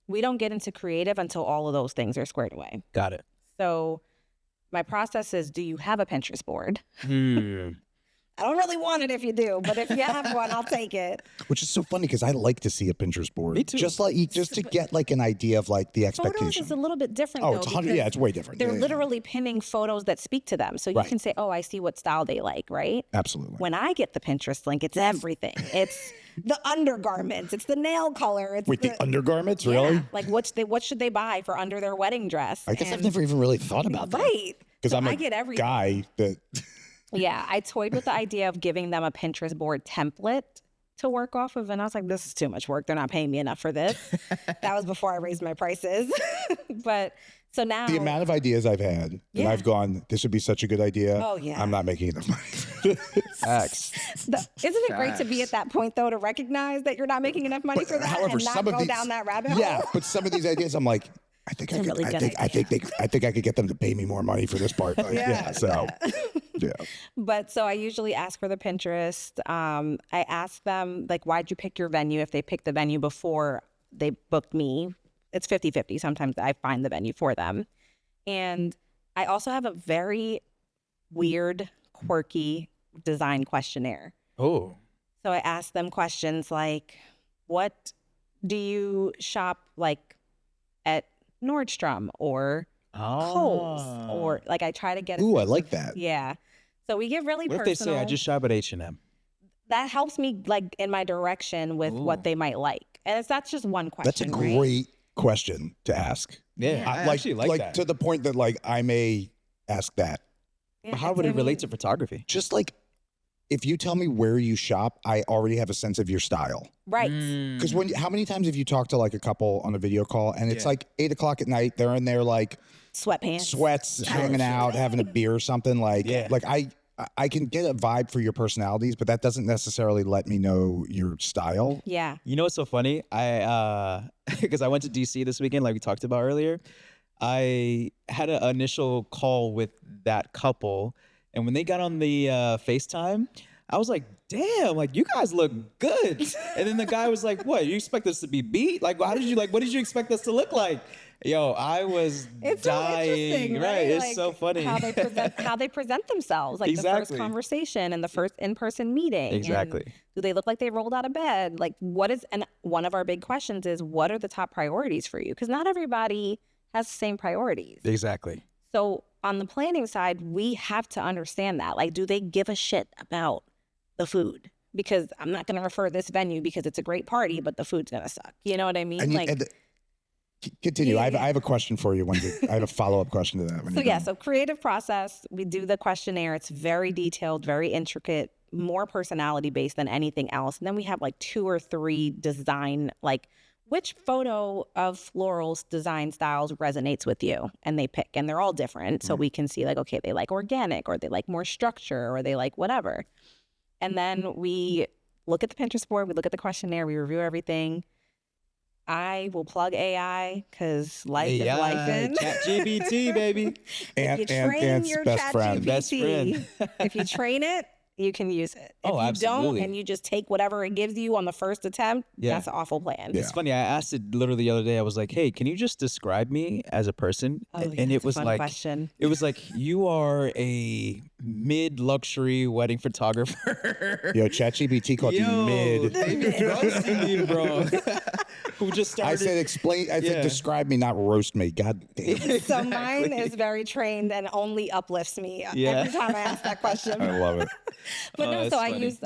We don't get into creative until all of those things are squared away. Got it. So my process is, do you have a Pinterest board? I don't really want it if you do, but if you have one, I'll take it. Which is so funny because I like to see a Pinterest board. Me too. Just to get like an idea of like the expectation. Photos is a little bit different. Oh, though, it's 100. Yeah, it's way different. They're literally pinning photos that speak to them, so you can say, "Oh, I see what style they like." Right? Absolutely. When I get the Pinterest link, it's everything. It's the undergarments. It's the nail color. It's the undergarments, really? Like what should they buy for under their wedding dress? I guess I've never even really thought about that. Right. Because I'm I get everything. Guy that. Yeah, I toyed with the idea of giving them a Pinterest board template to work off of, and I was like, this is too much work. They're not paying me enough for this. That was before I raised my prices. But so now the amount of ideas I've had, and I've gone, this would be such a good idea. Oh, yeah. I'm not making enough money. Facts. Isn't it great to be at that point though, to recognize that you're not making enough money for that, however, and not some of go these, down that rabbit hole? yeah, but some of these ideas, I'm like, I think It's a really good I think I could get them to pay me more money for this part. Like, yeah. So, yeah. But so I usually ask for the Pinterest. I ask them, like, why'd you pick your venue? If they picked the venue before they booked me, it's 50-50. Sometimes I find the venue for them. And I also have a very weird, quirky design questionnaire. Oh. So I ask them questions like, what do you shop like at Nordstrom or Kohl's? Or like I try to get Ooh, I like that. Yeah. So we get really What personal. if they say, I just shop at H&M? That helps me like in my direction with what they might like. And that's just one question. That's a great question to ask. Yeah, I actually like that. To the point that like I may ask that. Yeah, But how would it relate to photography? Just like if you tell me where you shop, I already have a sense of your style. Right. Because how many times have you talked to like a couple on a video call and it's like 8 o'clock at night, they're in there like Sweatpants. sweats, hanging out, having a beer or something like I can get a vibe for your personalities, but that doesn't necessarily let me know your style. Yeah. You know what's so funny? Because I went to DC this weekend, like we talked about earlier. I had an initial call with that couple, and when they got on the FaceTime, I was like, damn, like you guys look good. And then the guy was like, what, you expect us to be beat? Like, what did you expect us to look like? Yo, I was It's dying. so interesting, right? It's like, so funny. how they present themselves, like the first conversation and the first in-person meeting. Exactly. And do they look like they rolled out of bed? Like and one of our big questions is, what are the top priorities for you? Because not everybody has the same priorities. Exactly. So on the planning side, we have to understand that. Like, do they give a shit about the food? Because I'm not going to refer this venue because it's a great party, but the food's going to suck. You know what I mean? Continue. I have a question for you. I have a follow-up question to that. So creative process, we do the questionnaire. It's very detailed, very intricate, more personality based than anything else. And then we have like 2 or 3 design, like which photo of florals design styles resonates with you, and they pick, and they're all different. So we can see like, okay, they like organic, or they like more structure, or they like whatever. And then we look at the Pinterest board, we look at the questionnaire, we review everything. I will plug AI because life is life. ChatGPT, baby. If you train your ChatGPT, if you train it, you can use it. If you don't, and you just take whatever it gives you on the first attempt, that's an awful plan. It's funny. I asked it literally the other day. I was like, hey, can you just describe me as a person? And it was like, question. It was like, you are a mid-luxury wedding photographer. Yo, ChatGPT called you mid. Roasting you, bro. Who just started. I said describe me, not roast me. God damn. So mine is very trained and only uplifts me every time I ask that question. I love it. But I use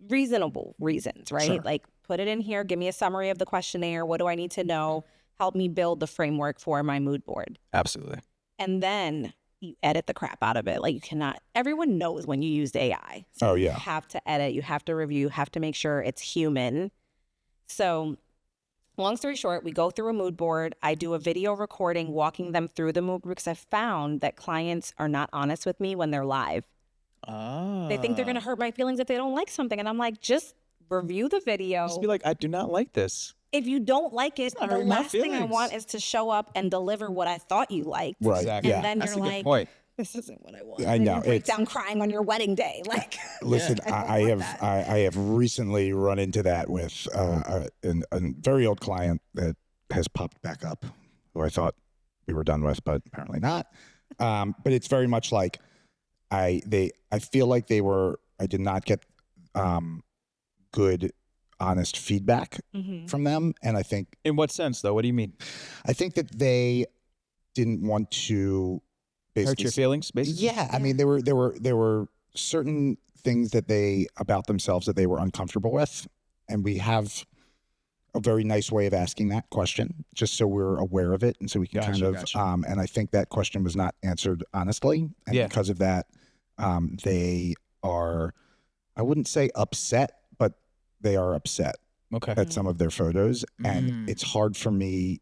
reasonable reasons, right? Sure. Like put it in here, give me a summary of the questionnaire. What do I need to know? Help me build the framework for my mood board. Absolutely. And then you edit the crap out of it. Like everyone knows when you used AI. So you have to edit, you have to review, you have to make sure it's human. So long story short, we go through a mood board. I do a video recording walking them through the mood board because I've found that clients are not honest with me when they're live. They think they're going to hurt my feelings if they don't like something. And I'm like, just review the video. Just be like, I do not like this. If you don't like it, the last thing I want is to show up and deliver what I thought you liked. Right. Exactly. And then That's you're a good like, point. this isn't what I want. I know. And you break down crying on your wedding day. Like, listen, I have recently run into that with a very old client that has popped back up, who I thought we were done with, but apparently not. But it's very much like I feel like I did not get good, honest feedback from them, and I think. In what sense, though? What do you mean? I think that they didn't want to hurt your feelings, basically. Yeah, I mean, there were certain things about themselves that they were uncomfortable with, and we have a very nice way of asking that question, just so we're aware of it, and so we can and I think that question was not answered honestly, and because of that, they are, I wouldn't say upset, but they are upset at some of their photos, and it's hard for me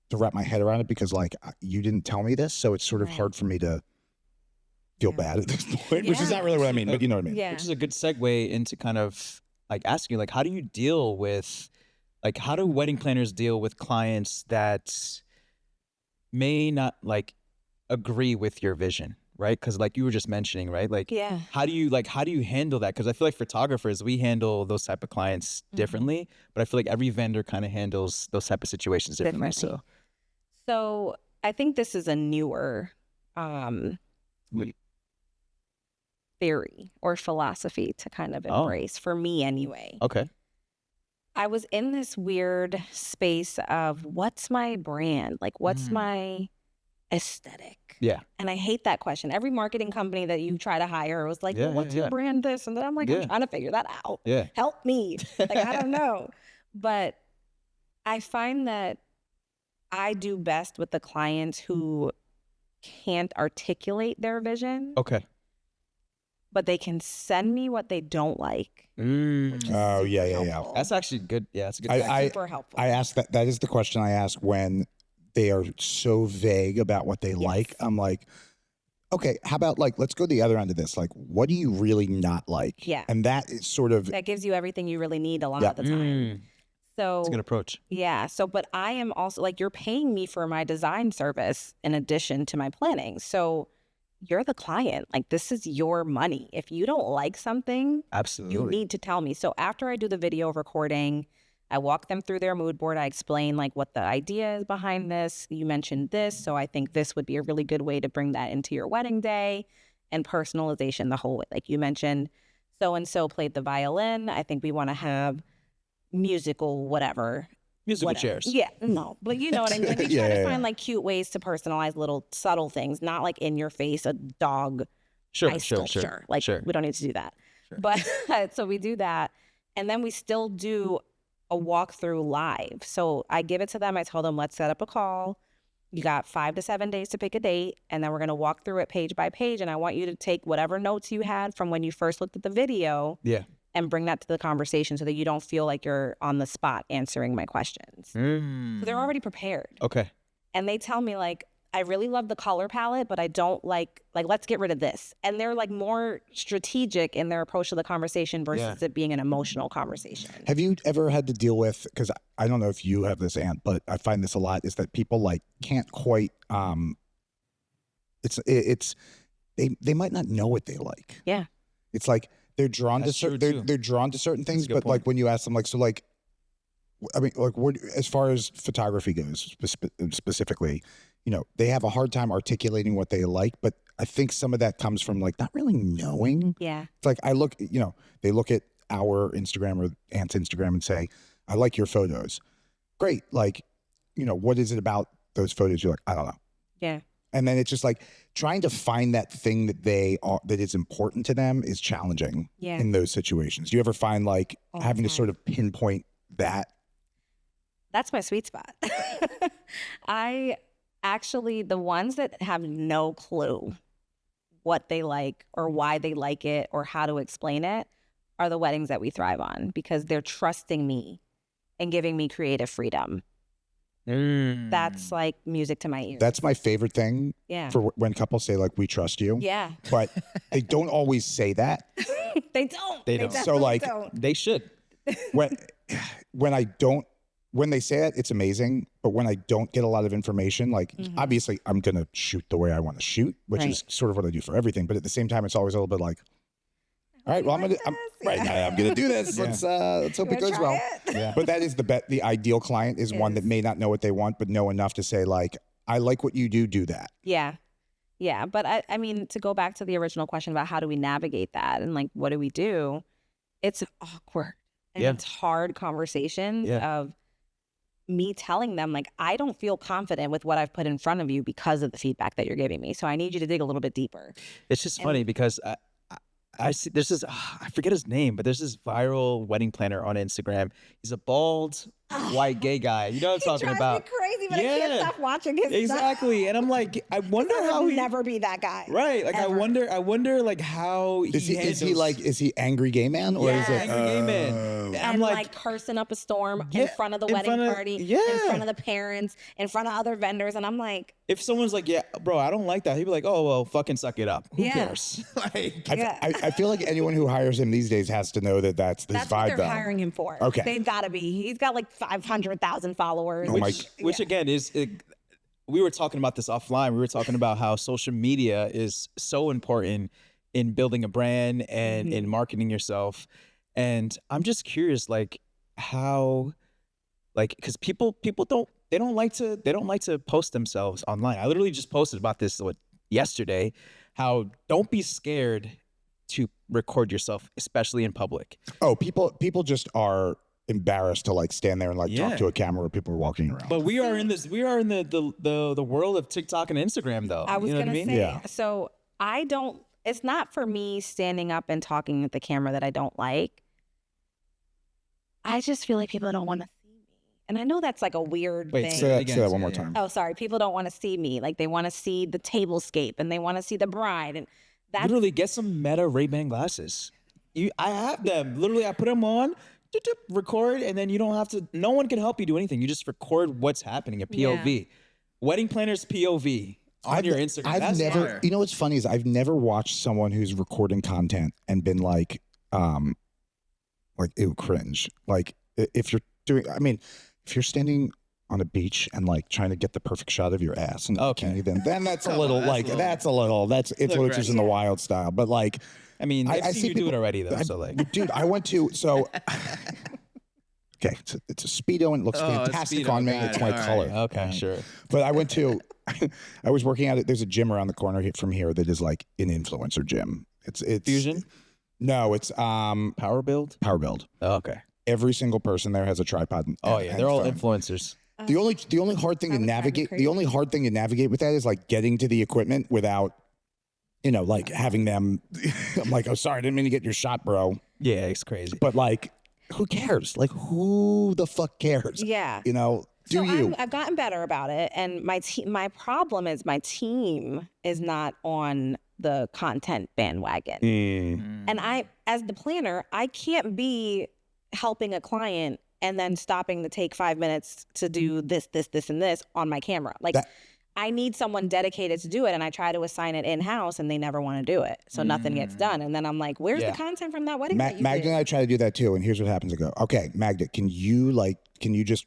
to wrap my head around it because, like, you didn't tell me this, so it's sort of hard for me to feel bad at this point, which is not really what I mean, but you know what I mean. Yeah. Which is a good segue into kind of like asking you, like, how do you deal with, like, how do wedding planners deal with clients that may not like agree with your vision, right? Because like you were just mentioning, right? Like, Yeah. how do you handle that? Because I feel like photographers, we handle those type of clients differently, but I feel like every vendor kind of handles those type of situations differently. So I think this is a newer theory or philosophy to kind of embrace, for me anyway. Okay. I was in this weird space of what's my brand? Like, what's my aesthetic? Yeah. And I hate that question. Every marketing company that you try to hire was like, well, what's your brand this? And then I'm like, I'm trying to figure that out. Yeah. Help me. Like, I don't know. But I find that I do best with the clients who can't articulate their vision. Okay. But they can send me what they don't like. Oh, yeah. That's actually good. Yeah, that's a good. Super helpful. I ask that. That is the question I ask when they are so vague about what they like. I'm like, okay, how about like, let's go the other end of this. Like, what do you really not like? Yeah. And that is sort of. That gives you everything you really need a lot of the time. So That's a good approach. Yeah. So, but I am also like, you're paying me for my design service in addition to my planning. So you're the client. Like, this is your money. If you don't like something, Absolutely, you need to tell me. So after I do the video recording, I walk them through their mood board. I explain like what the idea is behind this. You mentioned this, so I think this would be a really good way to bring that into your wedding day, and personalization the whole way. Like you mentioned, so-and-so played the violin. I think we want to have musical whatever. chairs. Yeah, no, but you know what I mean. We try to find like cute ways to personalize little subtle things, not like in your face a dog ice sculpture. Like we don't need to do that. But so we do that, and then we still do a walkthrough live. So I give it to them. I tell them, let's set up a call. You got 5 to 7 days to pick a date, and then we're gonna walk through it page by page. And I want you to take whatever notes you had from when you first looked at the video. Yeah. And bring that to the conversation so that you don't feel like you're on the spot answering my questions. So they're already prepared. Okay. And they tell me like, I really love the color palette, but I don't like, let's get rid of this. And they're like more strategic in their approach to the conversation versus it being an emotional conversation. Have you ever had to deal with, because I don't know if you have this, Aunt, but I find this a lot, is that people like can't quite, they might not know what they like. Yeah. It's like, they're drawn to they're drawn to certain things, but like when you ask them, like, so like, I mean, like, as far as photography goes specifically, you know, they have a hard time articulating what they like, but I think some of that comes from like not really knowing. Yeah. It's like they look at our Instagram or Aunt's Instagram and say, I like your photos. Great. Like, you know, what is it about those photos? You're like, I don't know. Yeah. And then it's just like trying to find that thing that that is important to them is challenging in those situations. Do you ever find like having to sort of pinpoint that? That's my sweet spot. I actually, the ones that have no clue what they like or why they like it or how to explain it are the weddings that we thrive on, because they're trusting me and giving me creative freedom. That's like music to my ears. That's my favorite thing. Yeah. For when couples say like, we trust you. Yeah. But they don't always say that. They don't. They don't. So like, they should. When they say it, it's amazing. But when I don't get a lot of information, like obviously I'm going to shoot the way I want to shoot, which is sort of what I do for everything. But at the same time, it's always a little bit like, all right, well, I'm gonna do this. Let's hope it goes well. Yeah. But that is the ideal client is one that may not know what they want, but know enough to say like, I like what you do that. Yeah. Yeah. But I mean, to go back to the original question about how do we navigate that and like, what do we do? It's awkward and it's hard conversations of me telling them like, I don't feel confident with what I've put in front of you because of the feedback that you're giving me. So I need you to dig a little bit deeper. It's just funny because I see there's this, I forget his name, but there's this viral wedding planner on Instagram. He's a bald, white gay guy. You know what I'm talking about? Me crazy, but I can't stop watching his Exactly. stuff. And I'm like, I wonder how he never be that guy. Right. Like ever. I wonder like how is he angry gay man or is it angry gay man? And like cursing up a storm in front of the wedding party, in front of the parents, in front of other vendors, and I'm like, if someone's like, yeah, bro, I don't like that, he'd be like, oh, well, fucking suck it up. Who Yeah. cares? Like, I feel like anyone who hires him these days has to know that that's his That's vibe, what they're though. hiring him for. Okay. They've got to be. He's got like 500,000 followers. Oh my- which again is, we were talking about this offline. We were talking about how social media is so important in building a brand and in marketing yourself. And I'm just curious, like how, like, because people don't like to post themselves online. I literally just posted about this yesterday, how don't be scared to record yourself, especially in public. Oh, people just are embarrassed to like stand there and like Yeah. talk to a camera where people are walking around. But we are in the world of TikTok and Instagram, though. I was you know going what I to mean? say, Yeah. so it's not for me standing up and talking at the camera that I don't like. I just feel like people don't want to see me. And I know that's like a weird Wait, thing. say again, that say one more it again. time. Oh, sorry. People don't want to see me. Like they want to see the tablescape and they want to see the bride. And that's Literally, get some Meta Ray-Ban glasses. I have them. Literally, I put them on, record, and then you don't have to. No one can help you do anything. You just record what's happening at POV. Wedding planners POV on your Instagram. I've That's never, fire. you know what's funny is I've never watched someone who's recording content and been like ew, cringe. Like if you're doing, I mean, if you're standing on a beach and like trying to get the perfect shot of your ass and Okay. then that's a little that's like a little- that's a little that's influencers in the wild style. But like, I mean, I've seen you do it already, though. So like, dude, I went to okay, it's a Speedo and it looks Oh, a fantastic Speedo, on me. got It's it, my all right. color. okay, sure. But I went to, I was working out. There's a gym around the corner from here that is like an influencer gym. It's Fusion, No, it's Power Build. Power Build. Oh, okay. Every single person there has a tripod. Oh and- yeah, and they're all phone. influencers. The only hard thing to I would drive me navigate. crazy. The only hard thing to navigate with that is like getting to the equipment without, like having them. I'm like, oh, sorry, I didn't mean to get your shot, bro. Yeah, it's crazy. But like, who cares? Like, who the fuck cares? Yeah. Do So you? I've gotten better about it, and my problem is my team is not on the content bandwagon, and I, as the planner, I can't be helping a client and then stopping to take 5 minutes to do this, and this on my camera. Like I need someone dedicated to do it, and I try to assign it in-house, and they never want to do it, so nothing gets done. And then I'm like, "Where's Yeah. the content from that wedding?" that you Magda did? and I try to do that too, and here's what happens. I go, okay, Magda, can you just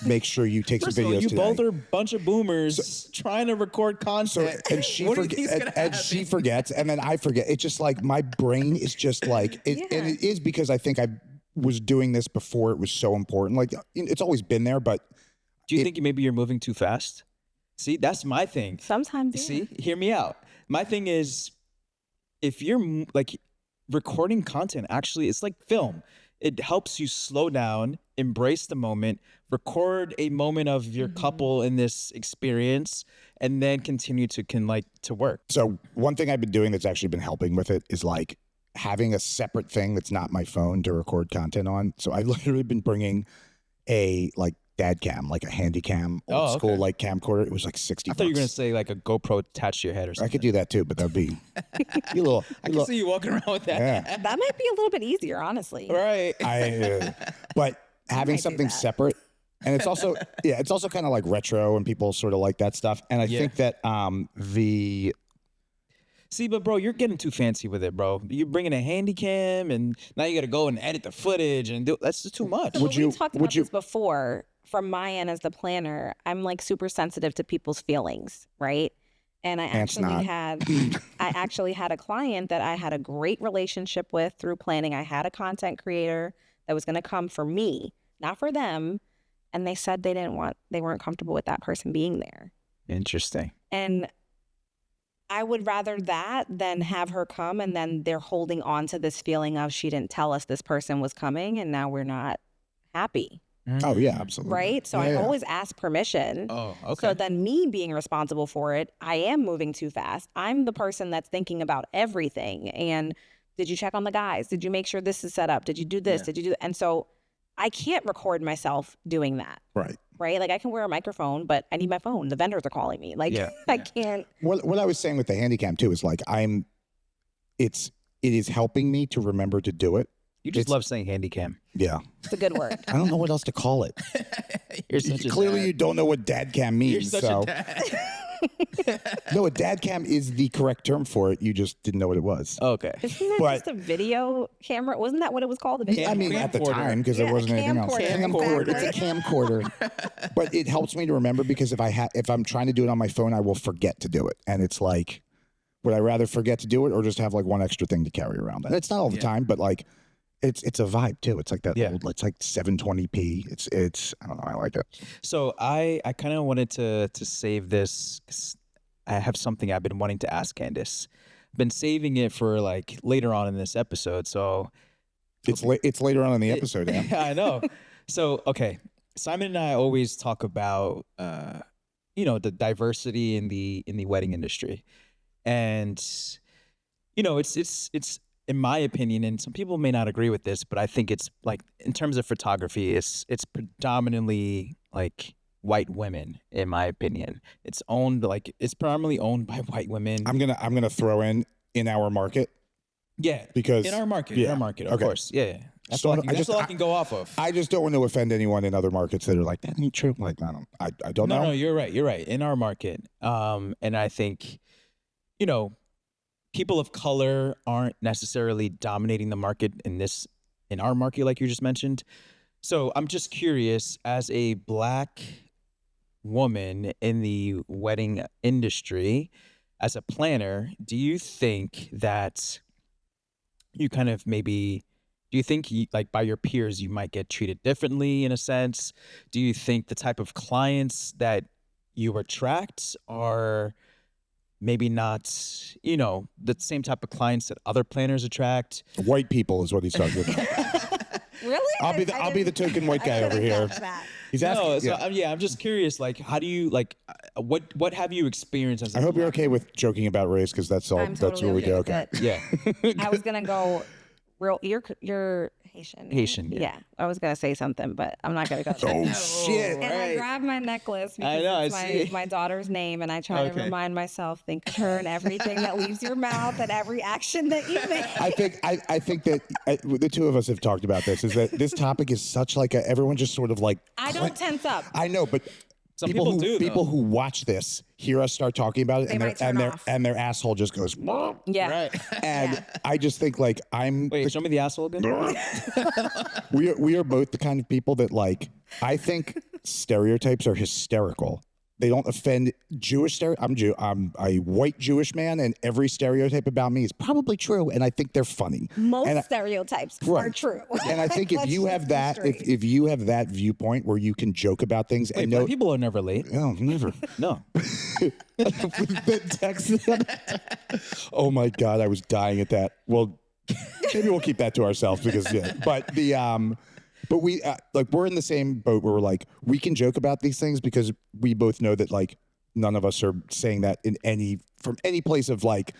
make sure you take some First of all, videos you today? both are a bunch of boomers trying to record content. And she What do you think's forgets, gonna and she happen? forgets, and then I forget. It's just like my brain is just like, and it is because I think I was doing this before it was so important. Like it's always been there, but Do you think maybe you're moving too fast? See, that's my thing. Sometimes, yeah. See, hear me out. My thing is, if you're like recording content, actually, it's like film. It helps you slow down, embrace the moment, record a moment of your couple in this experience, and then continue to work. so one thing I've been doing that's actually been helping with it is like having a separate thing that's not my phone to record content on. So I've literally been bringing a like dad cam, like a handy cam, old school like camcorder. It was like 60 I thought you were gonna bucks. say like a GoPro attached to your head or I something. could do that too, but that'd be a little. I can see you walking around with that. Yeah. That might be a little bit easier, honestly. Right. But having might do something that. separate, and it's also it's also kind of like retro, and people sort of like that stuff. And I think that the See, but bro, you're getting too fancy with it, bro. You're bringing a handy cam, and now you got to go and edit the footage, and that's just too much. So we talked about this before. From my end as the planner, I'm like super sensitive to people's feelings, right? And I actually had a client that I had a great relationship with through planning. I had a content creator that was going to come for me, not for them, and they said they weren't comfortable with that person being there. Interesting. And I would rather that than have her come and then they're holding on to this feeling of she didn't tell us this person was coming and now we're not happy. oh yeah, absolutely, Right? So I always ask permission. Oh, okay. So then me being responsible for it, I am moving too fast. I'm the person that's thinking about everything. And did you check on the guys? Did you make sure this is set up? Did you do this? Did you do? And so I can't record myself doing that. right. Right? Like I can wear a microphone, but I need my phone. The vendors are calling me. Like I can't. What I was saying with the handycam too is like it is helping me to remember to do it. You just love saying handy cam. Yeah, It's a good word. I don't know what else to call it. You're such a Clearly, dad. you don't know what dad cam means. You're such so a dad. No, a dad cam is the correct term for it. You just didn't know what it was. Okay. Isn't it But- just a video camera? Wasn't that what it was called? A video I mean, at the Camcorder. time, because there Yeah, wasn't anything else. camcorder, It's a camcorder. But it helps me to remember because if I'm trying to do it on my phone, I will forget to do it. And it's like, would I rather forget to do it or just have like one extra thing to carry around? And it's not all the time, but like, it's a vibe too. It's like that old, it's like 720p. It's I don't know. I like it. So I kind of wanted to save this 'cause I have something I've been wanting to ask Candace. I've been saving it for like later on in this episode. So It's later on in the episode. Yeah. yeah, I know. So okay, Simon and I always talk about the diversity in the wedding industry, and it's in my opinion, and some people may not agree with this, but I think it's like in terms of photography, it's predominantly like white women, in my opinion. It's predominantly owned by white women. I'm gonna throw in our market Yeah, because in our market, of Okay. course, yeah. That's So all I can go off of. I just don't want to offend anyone in other markets that are like that ain't true. Like I don't know. No, you're right. You're right. In our market, and I think, people of color aren't necessarily dominating the market in our market, like you just mentioned. So I'm just curious, as a Black woman in the wedding industry, as a planner, do you think that you kind of maybe, do you think like by your peers, you might get treated differently in a sense? Do you think the type of clients that you attract are maybe not, the same type of clients that other planners attract? White people is what he's talking about. Really? I'll be the token white guy over here. He's asking. No, so I'm just curious, like, how do you, like, what have you experienced as a I hope you're okay with joking about race because that's all. I'm That's totally what we do. okay Okay. with it. Yeah. I was gonna go real. You're Haitian. right? Haitian, yeah. I was gonna say something, but I'm not gonna go. Oh there. shit! And I grabbed my necklace because know, it's I see. my daughter's name, and I try to Okay. remind myself, think of her and everything that leaves your mouth and every action that you make. I think that the two of us have talked about this. Is that this topic is such like everyone just sort of like. I don't tense up. I know, but Some people do, though. People who watch this hear us start talking about it, They might turn off. and their asshole just goes. Yeah. Right. And I just think like Wait, show me the asshole again. we are both the kind of people that like I think stereotypes are hysterical. They don't offend Jewish I'm a white Jewish man, and every stereotype about me is probably true, and I think they're funny. Most stereotypes are Right. true. And I think if Let's you just have be that, straight. if you have that viewpoint where you can joke about things Wait, and Black know, people are never late. oh, never. No. The text. Oh my God, I was dying at that. Well, maybe we'll keep that to ourselves because but we like we're in the same boat where we're like we can joke about these things because we both know that like none of us are saying that from any place of like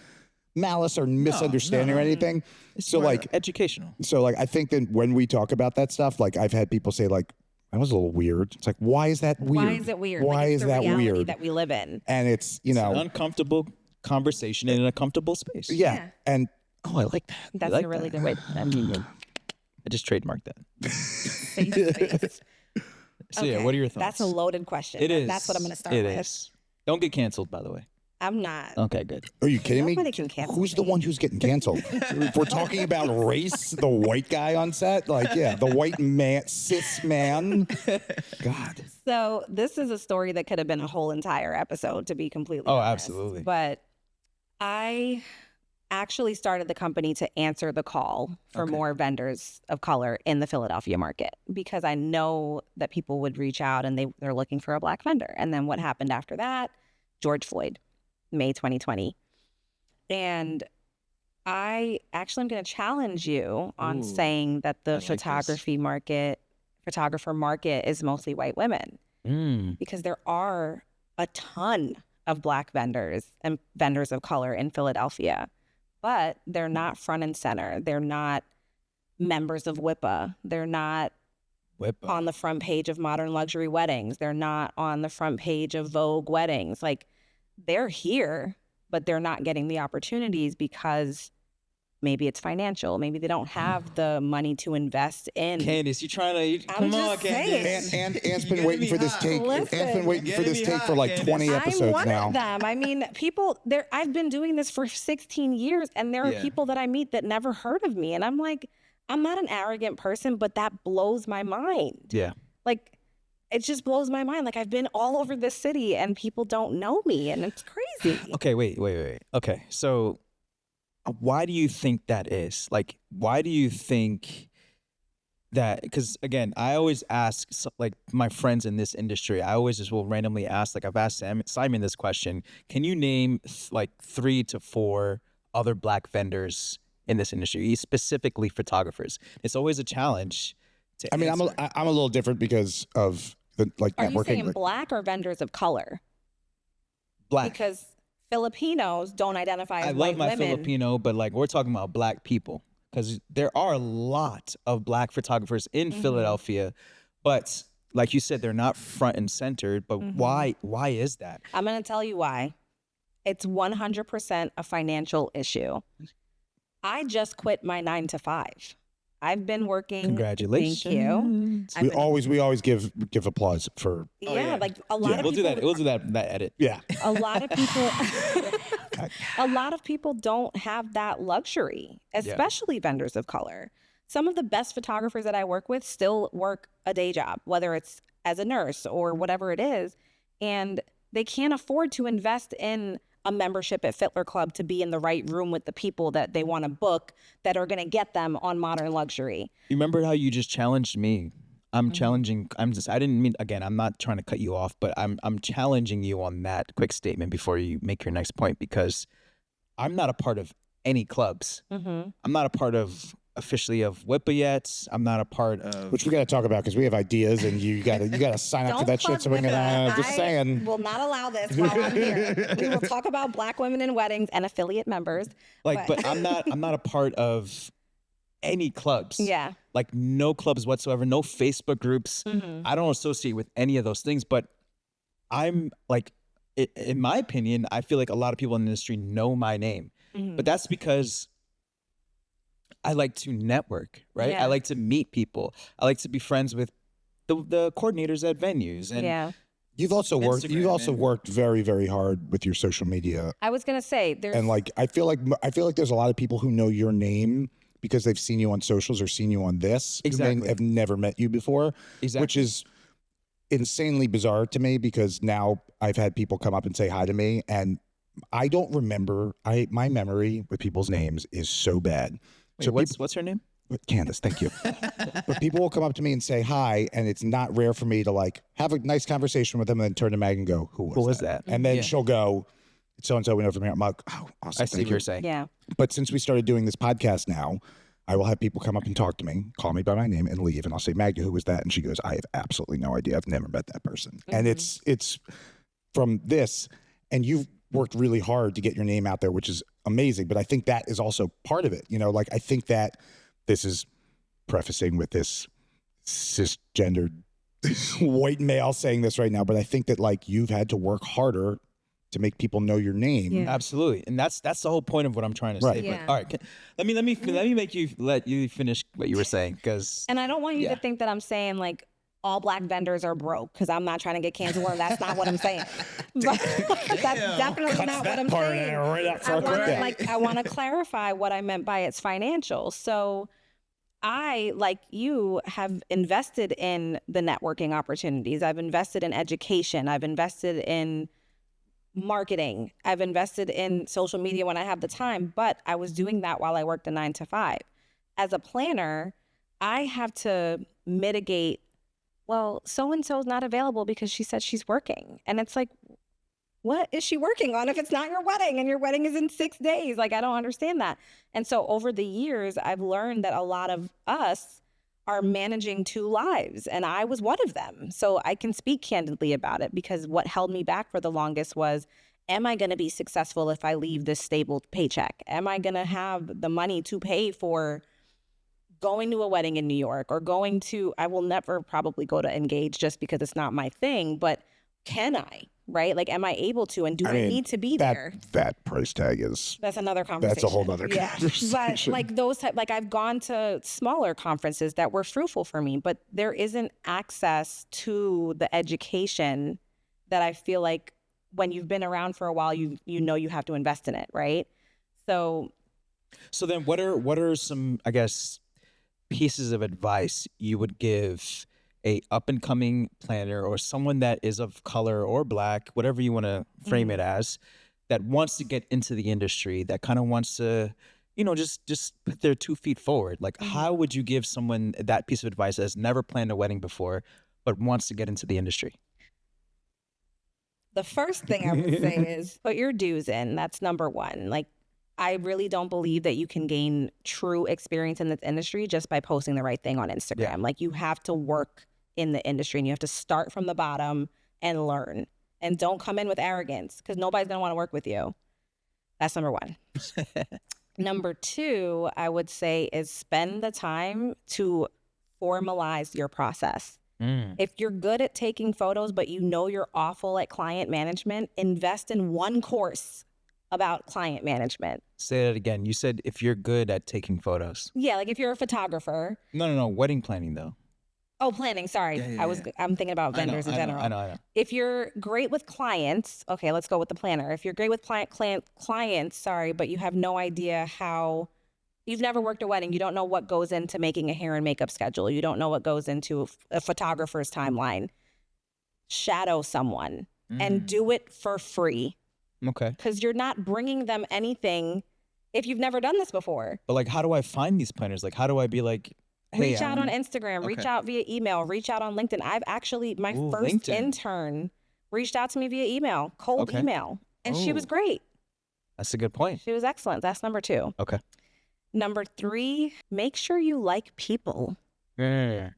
malice or misunderstanding or anything. So More like educational. I think that when we talk about that stuff, like I've had people say like that was a little weird. It's like why is that weird? Why is it weird? Why Like, it's is the that reality weird? that we live in? And it's An uncomfortable conversation in an uncomfortable space. yeah. And oh, I like that. That's like a really that? good way. I just trademarked that. Safe space. So yeah, what are your thoughts? That's a loaded question. It is. That's what I'm going to start It with. is. Don't get canceled, by the way. I'm not. Okay, good. Are you kidding Nobody me? can cancel Who's the me. one who's getting canceled? If we're talking about race, the white guy on set, like yeah, the white man, cis man. God. So this is a story that could have been a whole entire episode, to be completely Oh, honest. absolutely. But I actually started the company to answer the call for more vendors of color in the Philadelphia market because I know that people would reach out and they're looking for a Black vendor. And then what happened after that? George Floyd, May 2020. And I actually am going to challenge you on Ooh, saying that the like this. photographer market is mostly white women because there are a ton of Black vendors and vendors of color in Philadelphia, but they're not front and center. They're not members of WIPA. They're not on the front page of Modern Luxury Weddings. They're not on the front page of Vogue Weddings. Like they're here, but they're not getting the opportunities because Maybe it's financial. Maybe they don't have the money to invest in. Candice, you trying to come on, Candice. And Anne's been waiting for this take. Anne's been waiting for this take for like 20 episodes I'm one now. of them. I mean, people there. I've been doing this for 16 years, and there are people that I meet that never heard of me, and I'm like, I'm not an arrogant person, but that blows my mind. Yeah. Like, it just blows my mind. Like, I've been all over this city, and people don't know me, and it's crazy. Okay, wait. Okay, so why do you think that is? Like, why do you think that? Because again, I always ask like my friends in this industry, I always just will randomly ask, like I've asked Simon this question, can you name like 3 to 4 other Black vendors in this industry, specifically photographers? It's always a challenge to I'm a little different because of the like Are networking. you saying Black or vendors of color? Black. Because Filipinos don't identify as I white love my women. Filipino, but like we're talking about Black people, because there are a lot of Black photographers in Philadelphia, but like you said, they're not front and centered. But why is that? I'm going to tell you why. It's 100% a financial issue. I just quit my 9 to 5. I've been working. Congratulations. Thank you. We always give applause for. Yeah, like a lot of We'll people. do that edit. Yeah. A lot of people. A lot of people don't have that luxury, especially vendors of color. Some of the best photographers that I work with still work a day job, whether it's as a nurse or whatever it is, and they can't afford to invest in a membership at Fitler Club to be in the right room with the people that they want to book that are going to get them on modern luxury. You remember how you just challenged me? I'm challenging. I didn't mean, again, I'm not trying to cut you off, but I'm challenging you on that quick statement before you make your next point, because I'm not a part of any clubs. I'm not a part of officially of WIPA yet. I'm not a part of. Which we got to talk about because we have ideas and you got to sign up for that shit. So we're gonna just saying. Will not allow this while I'm here. We will talk about Black women in weddings and affiliate members. But I'm not a part of any clubs. Yeah. Like no clubs whatsoever, no Facebook groups. I don't associate with any of those things, but I'm like, in my opinion, I feel like a lot of people in the industry know my name, but that's because I like to network, right? Yeah. I like to meet people. I like to be friends with the coordinators at venues. And You've also worked very, very hard with your social media. I was gonna say there's and like I feel like there's a lot of people who know your name because they've seen you on socials or seen you on this. Exactly. Who have never met you before. Exactly. Which is insanely bizarre to me because now I've had people come up and say hi to me and I don't remember. My memory with people's names is so bad. Wait, So what's her name? Candace, thank you. But people will come up to me and say hi, and it's not rare for me to like have a nice conversation with them and then turn to Meg and go, who was that? And then she'll go, so-and-so we know from here. I'm like, oh, awesome. I see what you're saying. Yeah. But since we started doing this podcast now, I will have people come up and talk to me, call me by my name and leave. And I'll say, Magda, who was that? And she goes, I have absolutely no idea. I've never met that person. And it's from this, and you've worked really hard to get your name out there, which is amazing. But I think that is also part of it. You know, like I think that this is prefacing with this cisgendered white male saying this right now, but I think that like you've had to work harder to make people know your name. Yeah. Absolutely, and that's the whole point of what I'm trying to say. Yeah. But, all right, let me let you finish what you were saying, because And I don't want you to think that I'm saying like all Black vendors are broke, because I'm not trying to get canceled. That's not what I'm saying. But that's definitely not what I'm saying. I want to clarify what I meant by it's financial. So I, like you, have invested in the networking opportunities. I've invested in education. I've invested in marketing. I've invested in social media when I have the time, but I was doing that while I worked a 9 to 5. As a planner, I have to mitigate, well, so-and-so's not available because she said she's working. And it's like, what is she working on if it's not your wedding and your wedding is in 6 days? Like, I don't understand that. And so over the years, I've learned that a lot of us are managing 2 lives, and I was one of them. So I can speak candidly about it, because what held me back for the longest was, am I going to be successful if I leave this stable paycheck? Am I going to have the money to pay for going to a wedding in New York, or I will never probably go to Engage just because it's not my thing, but can I? right? Like, am I able to, and do I need to be there? That price tag is, That's another conversation. that's a whole other But conversation. like those type, like I've gone to smaller conferences that were fruitful for me, but there isn't access to the education that I feel like when you've been around for a while, you know you have to invest in it, right? So then what are some, I guess, pieces of advice you would give a up and coming planner or someone that is of color or Black, whatever you want to frame it as, that wants to get into the industry, that kind of wants to, just put their 2 feet forward? Like, how would you give someone that piece of advice that has never planned a wedding before, but wants to get into the industry? the first thing I would say is put your dues in. That's number one. Like, I really don't believe that you can gain true experience in this industry just by posting the right thing on Instagram. Yeah. Like, you have to work in the industry and you have to start from the bottom and learn. And don't come in with arrogance because nobody's going to want to work with you. That's number one. Number two, I would say, is spend the time to formalize your process. If you're good at taking photos, but you know you're awful at client management, invest in one course about client management. Say that again. You said if you're good at taking photos. Yeah, like if you're a photographer. No. Wedding planning, though. Oh, planning. Sorry. Yeah. I'm thinking about vendors in general. I know. If you're great with clients, okay, let's go with the planner. If you're great with clients, but you have no idea how, you've never worked a wedding, you don't know what goes into making a hair and makeup schedule. You don't know what goes into a photographer's timeline. Shadow someone and do it for free. Okay. Because you're not bringing them anything if you've never done this before. But like, how do I find these planners? Like, how do I be like, hey, reach out on Instagram, reach out via email, reach out on LinkedIn. I've actually, my first LinkedIn. intern reached out to me via email, cold email, and she was great. That's a good point. She was excellent. That's number two. Okay. Number three, make sure you like people. Yeah.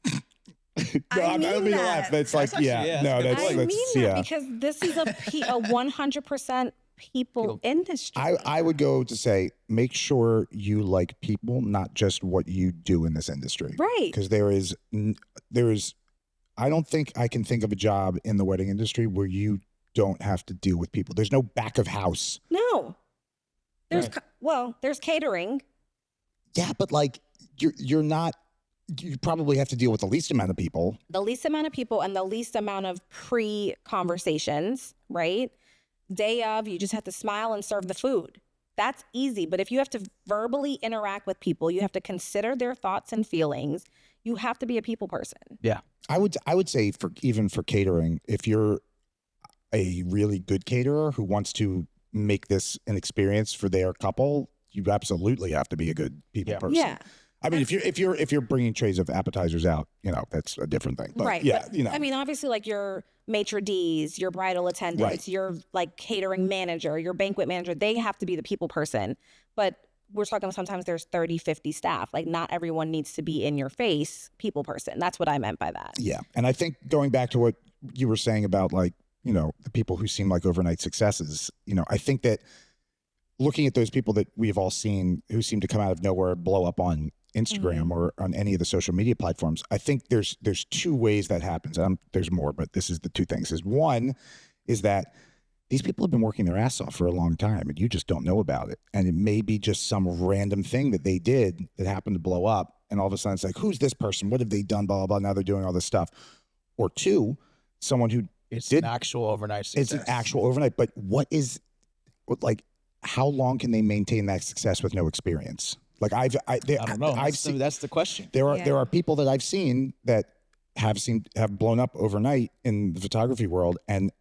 No, I don't mean to laugh. That's like, That's actually- yeah, no, that's that's, I good. mean that because this is a 100% people industry. I would go to say, make sure you like people, not just what you do in this industry. Right. Because there is, I don't think I can think of a job in the wedding industry where you don't have to deal with people. There's no back of house. No. There's, Right. there's catering. Yeah, but like, you're not, you probably have to deal with the least amount of people. The least amount of people and the least amount of pre-conversations, right? Day of, you just have to smile and serve the food. That's easy. But if you have to verbally interact with people, you have to consider their thoughts and feelings. You have to be a people person. Yeah. I would say even for catering, if you're a really good caterer who wants to make this an experience for their couple, you absolutely have to be a good people person. Yeah. I mean, if you're bringing trays of appetizers out, that's a different thing. But right. Yeah. But, I mean, obviously, like your maitre d's, your bridal attendants, your like catering manager, your banquet manager, they have to be the people person. But we're talking sometimes there's 30, 50 staff. Like not everyone needs to be in your face people person. That's what I meant by that. Yeah. And I think going back to what you were saying about like, the people who seem like overnight successes, I think that looking at those people that we've all seen who seem to come out of nowhere, blow up on Instagram or on any of the social media platforms, I think there's two ways that happens. There's more, but this is the two things. One is that these people have been working their ass off for a long time and you just don't know about it. And it may be just some random thing that they did that happened to blow up. And all of a sudden it's like, who's this person? What have they done? Blah, blah, blah. Now they're doing all this stuff. Or two, someone who It's an actual overnight success. It's an actual overnight. But how long can they maintain that success with no experience? Like I don't know. That's the question. There are people that I've seen that have blown up overnight in the photography world, and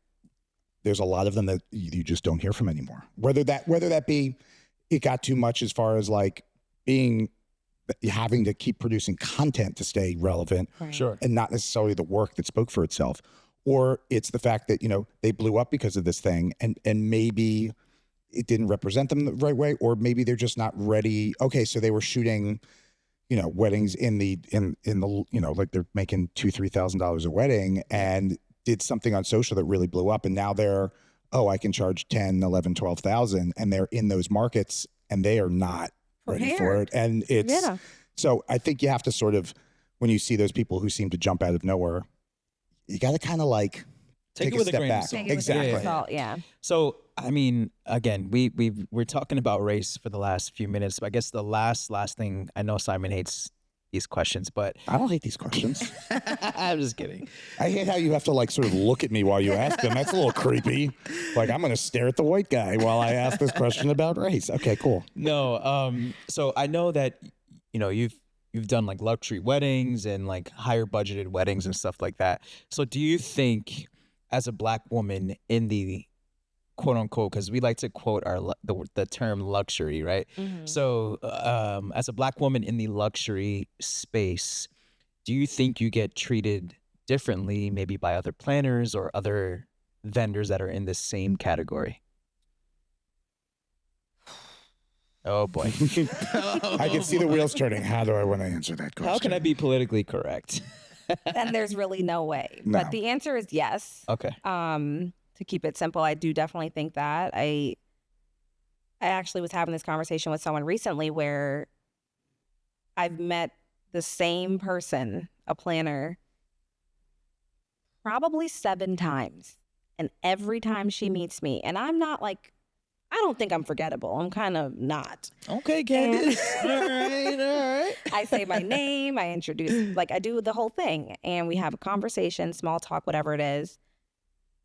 there's a lot of them that you just don't hear from anymore. Whether that be it got too much as far as like having to keep producing content to stay relevant, Sure, and not necessarily the work that spoke for itself, or it's the fact that they blew up because of this thing, and maybe it didn't represent them the right way, or maybe they're just not ready. Okay, so they were shooting, weddings in the like they're making $2,000-$3,000 a wedding, and did something on social that really blew up, and now I can charge 10, 11, 12,000, and they're in those markets, and they are not ready for it, and it's so I think you have to sort of, when you see those people who seem to jump out of nowhere, you got to kind of like Take it with a step grain back. of salt. Take it with a Exactly. grain of salt, yeah. So, I mean, again, we're talking about race for the last few minutes, but I guess the last thing, I know Simon hates these questions, but I don't hate these questions. I'm just kidding. I hate how you have to like sort of look at me while you ask them. That's a little creepy. Like I'm going to stare at the white guy while I ask this question about race. Okay, cool. No, so I know that, you know, you've done like luxury weddings and like higher budgeted weddings and stuff like that. So do you think as a Black woman in the quote unquote, because we like to quote the term luxury, right? Mhm. So as a Black woman in the luxury space, do you think you get treated differently maybe by other planners or other vendors that are in the same category? Oh boy. I can see the wheels turning. How do I want to answer that question? How can I be politically correct? And there's really no way. No. But the answer is yes. Okay. To keep it simple, I do definitely think that. I actually was having this conversation with someone recently where I've met the same person, a planner, probably 7 times. And every time she meets me, and I'm not like, I don't think I'm forgettable. I'm kind of not. Okay, Candice. All right. I say my name, I introduce, like I do the whole thing. And we have a conversation, small talk, whatever it is.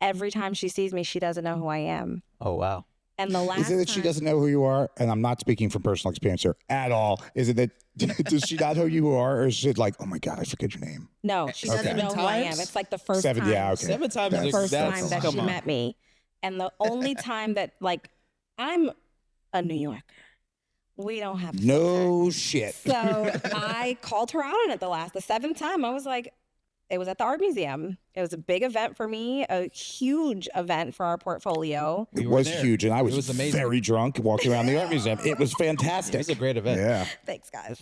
Every time she sees me, she doesn't know who I am. Oh, wow. And the last Is it that she doesn't know who you are? And I'm not speaking from personal experience here at all. Is it that does she not know who you are, or is it like, oh my God, I forget your name? No, she Okay. doesn't know who I am. Times? It's like the first 7, time. yeah, okay. 7 times That's- is First that's- time that come she on. met me. And the only time that, like, I'm a New Yorker. We don't have No shit. So I called her out on it the 7th time. I was like, it was at the art museum. It was a big event for me, a huge event for our portfolio. We It were was there. huge, and I It was, was amazing. very drunk walking around the art museum. It was fantastic. It was a great event. Yeah. Thanks, guys.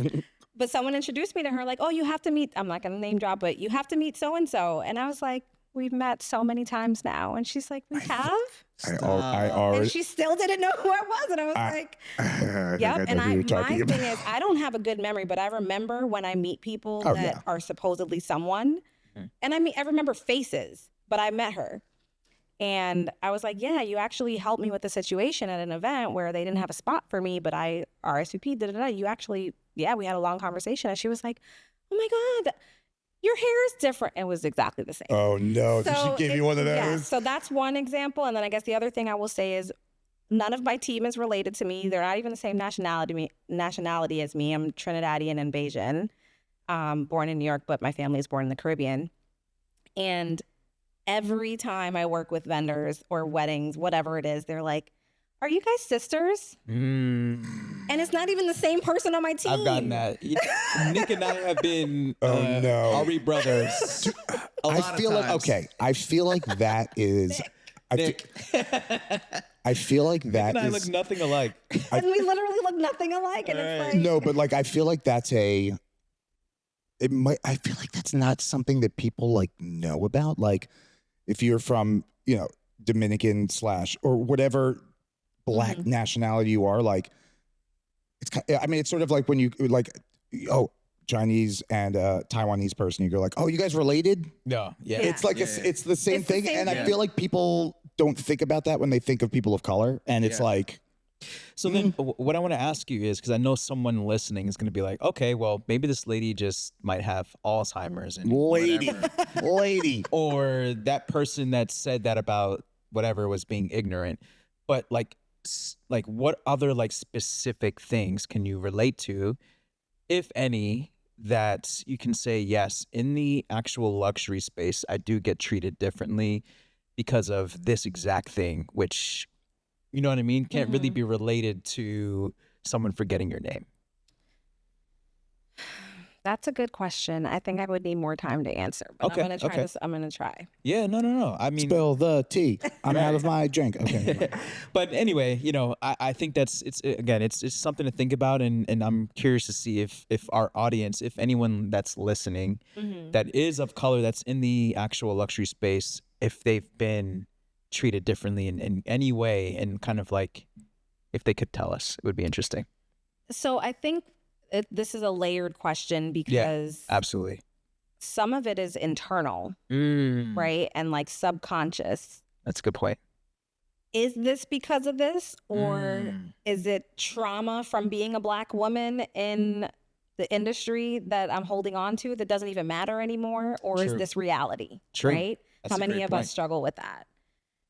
But someone introduced me to her, like, oh, you have to meet, I'm not going to name drop, but you have to meet so-and-so. And I was like, we've met so many times now. And she's like, we have? I And already. she still didn't know who I was. And I was like, I yep. think I And know who you're my talking thing about. is, I don't have a good memory, but I remember when I meet people Oh, that yeah. are supposedly someone. And I remember faces, but I met her. And I was like, yeah, you actually helped me with a situation at an event where they didn't have a spot for me, but I RSVP'd, you actually, yeah, we had a long conversation. And she was like, oh my God, your hair is different. It was exactly the same. Oh no! Did she give you one of those? Yeah, so that's one example. And then I guess the other thing I will say is none of my team is related to me. They're not even the same nationality as me. I'm Trinidadian and Bajan, born in New York, but my family is born in the Caribbean. And every time I work with vendors or weddings, whatever it is, they're like, are you guys sisters? And it's not even the same person on my team. I've gotten that. Nick and I have been Oh, no. Ari brothers. I feel like okay. I feel like that is. Nick I feel like that and I is. look nothing alike. And we literally look nothing alike. And it's like, No, but like I feel like that's a. It might. I feel like that's not something that people like know about. Like, if you're from Dominican / or whatever Black nationality you are, like it's. I mean, it's sort of like when you like, Chinese and Taiwanese person, you go like, oh, you guys related? No, yeah. It's like it's the same It's the thing, same and I thing. feel like people don't think about that when they think of people of color, and it's like. So then what I want to ask you is, because I know someone listening is going to be like, okay, well, maybe this lady just might have Alzheimer's and Lady, whatever. lady. Or that person that said that about whatever was being ignorant. But like what other like specific things can you relate to, if any, that you can say, yes, in the actual luxury space, I do get treated differently because of this exact thing, which, you know what I mean, can't really be related to someone forgetting your name? that's a good question. I think I would need more time to answer, but Okay, I'm going to try okay. this. I'm going to try. Yeah, no. I mean, Spill the tea. I'm out of my drink. Okay. but anyway, I think it's something to think about, and I'm curious to see if our audience, if anyone that's listening that is of color, that's in the actual luxury space, if they've been treated differently in any way, and kind of like if they could tell us, it would be interesting. So I think this is a layered question because Absolutely. some of it is internal, right? And like subconscious. That's a good point. Is this because of this, or is it trauma from being a Black woman in the industry that I'm holding on to that doesn't even matter anymore? Or is this reality, right? That's How a many great of point. us struggle with that?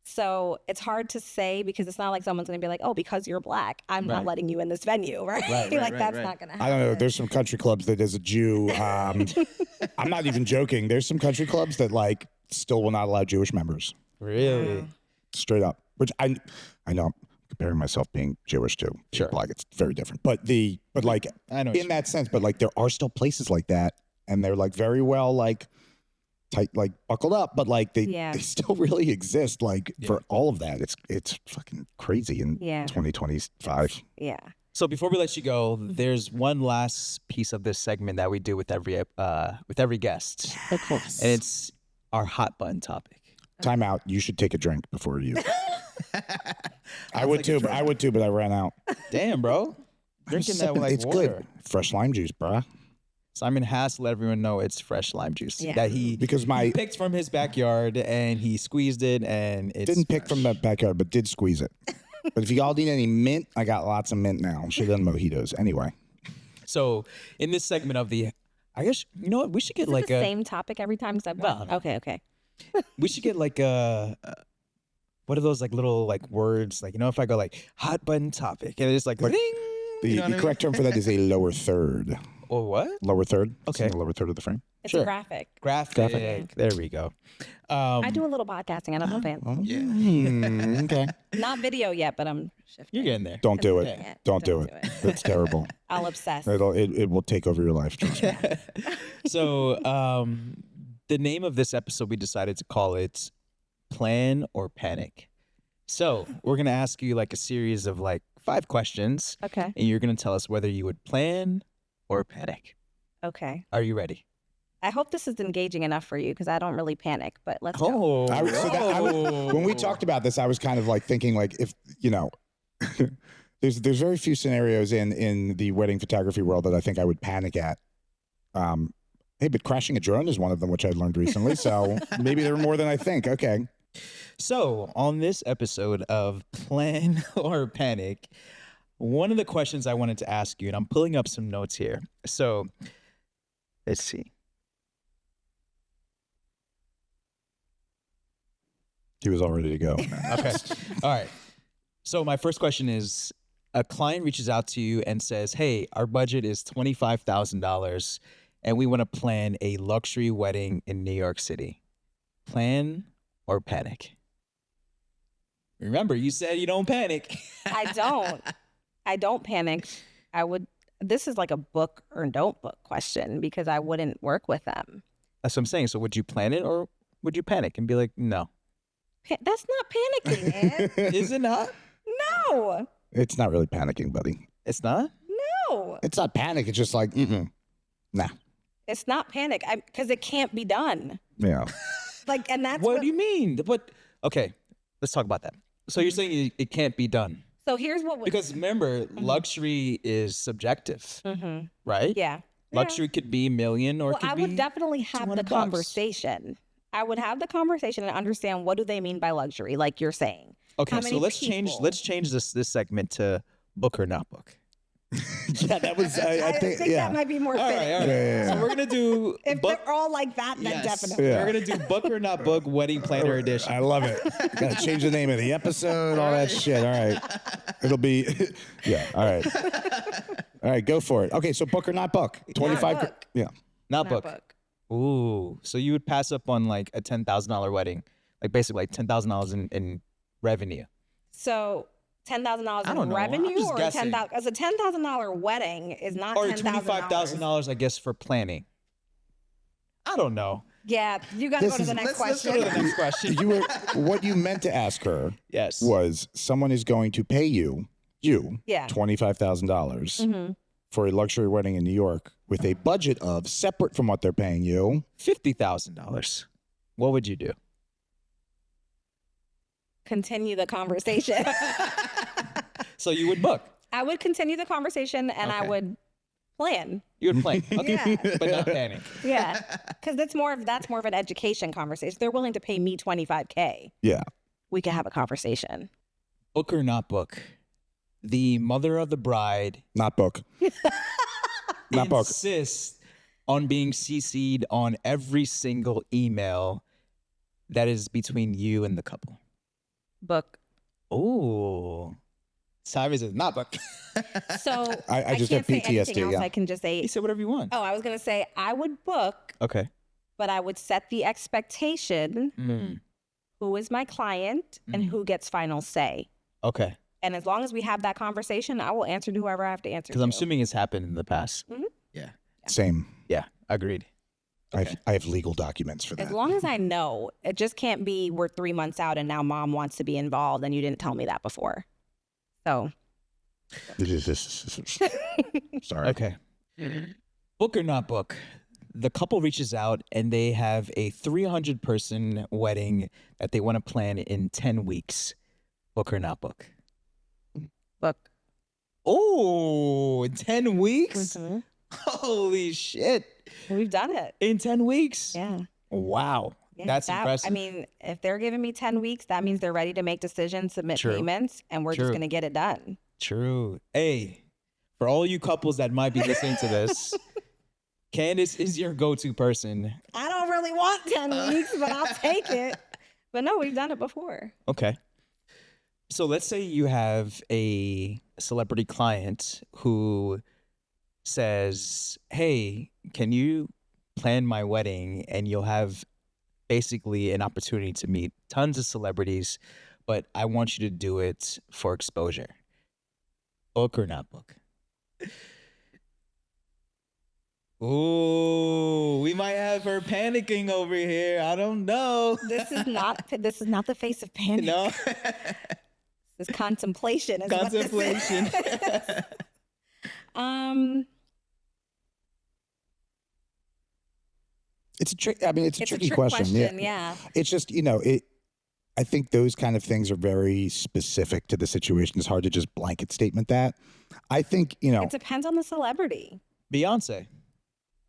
So it's hard to say because it's not like someone's going to be like, oh, because you're Black, I'm not letting you in this venue, right? That's not going to happen. I don't know. There's some country clubs that as a Jew, I'm not even joking. There's some country clubs that like still will not allow Jewish members. Really? Straight up. Which I know I'm comparing myself being Jewish to Black. It's very different. But like I know in that sense, but like there are still places like that, and they're like very well like tight, like buckled up, but like they still really exist like for all of that. It's fucking crazy in 2025. Yeah. So before we let you go, there's one last piece of this segment that we do with every guest. Of course. And it's our hot button topic. Time out. You should take a drink before you. I would too, but I ran out. Damn, bro. Drinking that like it's water. good. Fresh lime juice, bruh. Simon has to let everyone know it's fresh lime juice that he picked from his backyard and he squeezed it and it's didn't pick from the backyard, but did squeeze it. But if you all need any mint, I got lots of mint now. Should have done mojitos anyway. So in this segment of I guess you know what we should get Is like it the same topic every time. Okay. We should get like what are those like little like words like if I go like hot button topic and it's like ding. The correct term for that is a lower third. Or what? Lower third. Okay. The lower third of the frame. It's a graphic. Graphic. There we go. I do a little podcasting. I don't know if Okay. not video yet, but I'm shifting. You're getting there. Don't do it. Don't do it. That's terrible. I'll obsess. It will take over your life. Trust me. So the name of this episode, we decided to call it Plan or Panic. So we're going to ask you like a series of like 5 questions. Okay. And you're going to tell us whether you would plan or panic. Okay. Are you ready? I hope this is engaging enough for you because I don't really panic, but let's go. When we talked about this, I was kind of like thinking like if, there's very few scenarios in the wedding photography world that I think I would panic at. Hey, but crashing a drone is one of them, which I learned recently. So maybe there are more than I think. Okay. So on this episode of Plan or Panic, one of the questions I wanted to ask you, and I'm pulling up some notes here. So let's see. He was all ready to go. Okay. All right. So my first question is, a client reaches out to you and says, hey, our budget is $25,000 and we want to plan a luxury wedding in New York City. Plan or panic? Remember, you said you don't panic. I don't panic. This is like a book or don't book question because I wouldn't work with them. That's what I'm saying. So would you plan it or would you panic and be like, no? That's not panicking, man. Is it not? No. It's not really panicking, buddy. It's not? No. It's not panic. It's just like, nah. It's not panic because it can't be done. Yeah. And that's what do you mean? Okay, let's talk about that. So you're saying it can't be done. So here's what because remember, luxury is subjective, right? Yeah. Luxury could be $1 million or it could be I would definitely have the conversation. I would have the conversation and understand what do they mean by luxury, like you're saying. Okay, so let's change this segment to book or not book. Yeah, that was. I think that might be more fitting. All right. Yeah. So we're gonna do. If they're all like that, then definitely. Yeah. We're gonna do book or not book wedding planner edition. I love it. Gotta change the name of the episode, all that shit. All right, it'll be. Yeah. All right. All right, go for it. Okay, so book or not book? 25. book. Yeah. Not book. Ooh, so you would pass up on like a $10,000 wedding, like basically like $10,000 in revenue. So $10,000 in revenue, or $10,000 as a $10,000 wedding is not or $10,000. $25,000, I guess, for planning. I don't know. Yeah, you got to go to the next question. Let's go to the next question. What you meant to ask her, yes, was someone is going to pay you $25,000 for a luxury wedding in New York with a budget of, separate from what they're paying you, $50,000. What would you do? Continue the conversation. So you would book. I would continue the conversation and I would plan. You would plan, okay, Yeah. but not panic. Yeah, because that's more of an education conversation. They're willing to pay me $25K. Yeah. We could have a conversation. Book or not book? The mother of the bride Not book. Not book. insists on being CC'd on every single email that is between you and the couple. Book. Oh, Cyrus is not book. So I just can't have say PTSD, anything else. yeah. I can just say. You say whatever you want. Oh, I was gonna say I would book, Okay. but I would set the expectation. Mm. Who is my client and who gets final say. Okay. And as long as we have that conversation, I will answer to whoever I have to answer to. Because I'm assuming it's happened in the past. Mhm. Yeah. Same. Yeah. Agreed. Okay. I have legal documents for that. As long as I know, it just can't be we're 3 months out and now mom wants to be involved and you didn't tell me that before. So. Sorry. Okay. Book or not book? The couple reaches out and they have a 300-person wedding that they want to plan in 10 weeks. Book or not book? Book. Oh, in 10 weeks? Mhm. Holy shit. We've done it. In 10 weeks? Yeah. Wow. Yeah, That's impressive. I mean, if they're giving me 10 weeks, that means they're ready to make decisions, submit True. payments, and we're True. just going to get it done. True. Hey, for all you couples that might be listening to this, Candace is your go-to person. I don't really want 10 weeks, but I'll take it. But no, we've done it before. Okay. So let's say you have a celebrity client who says, hey, can you plan my wedding? And you'll have basically an opportunity to meet tons of celebrities, but I want you to do it for exposure. Book or not book? Ooh, we might have her panicking over here. I don't know. This is not the face of panic. No. This is contemplation. Is Contemplation. What this is. It's a trick. I mean, it's a tricky question. Yeah. It's just, I think those kind of things are very specific to the situation. It's hard to just blanket statement that. I think, It depends on the celebrity. Beyonce.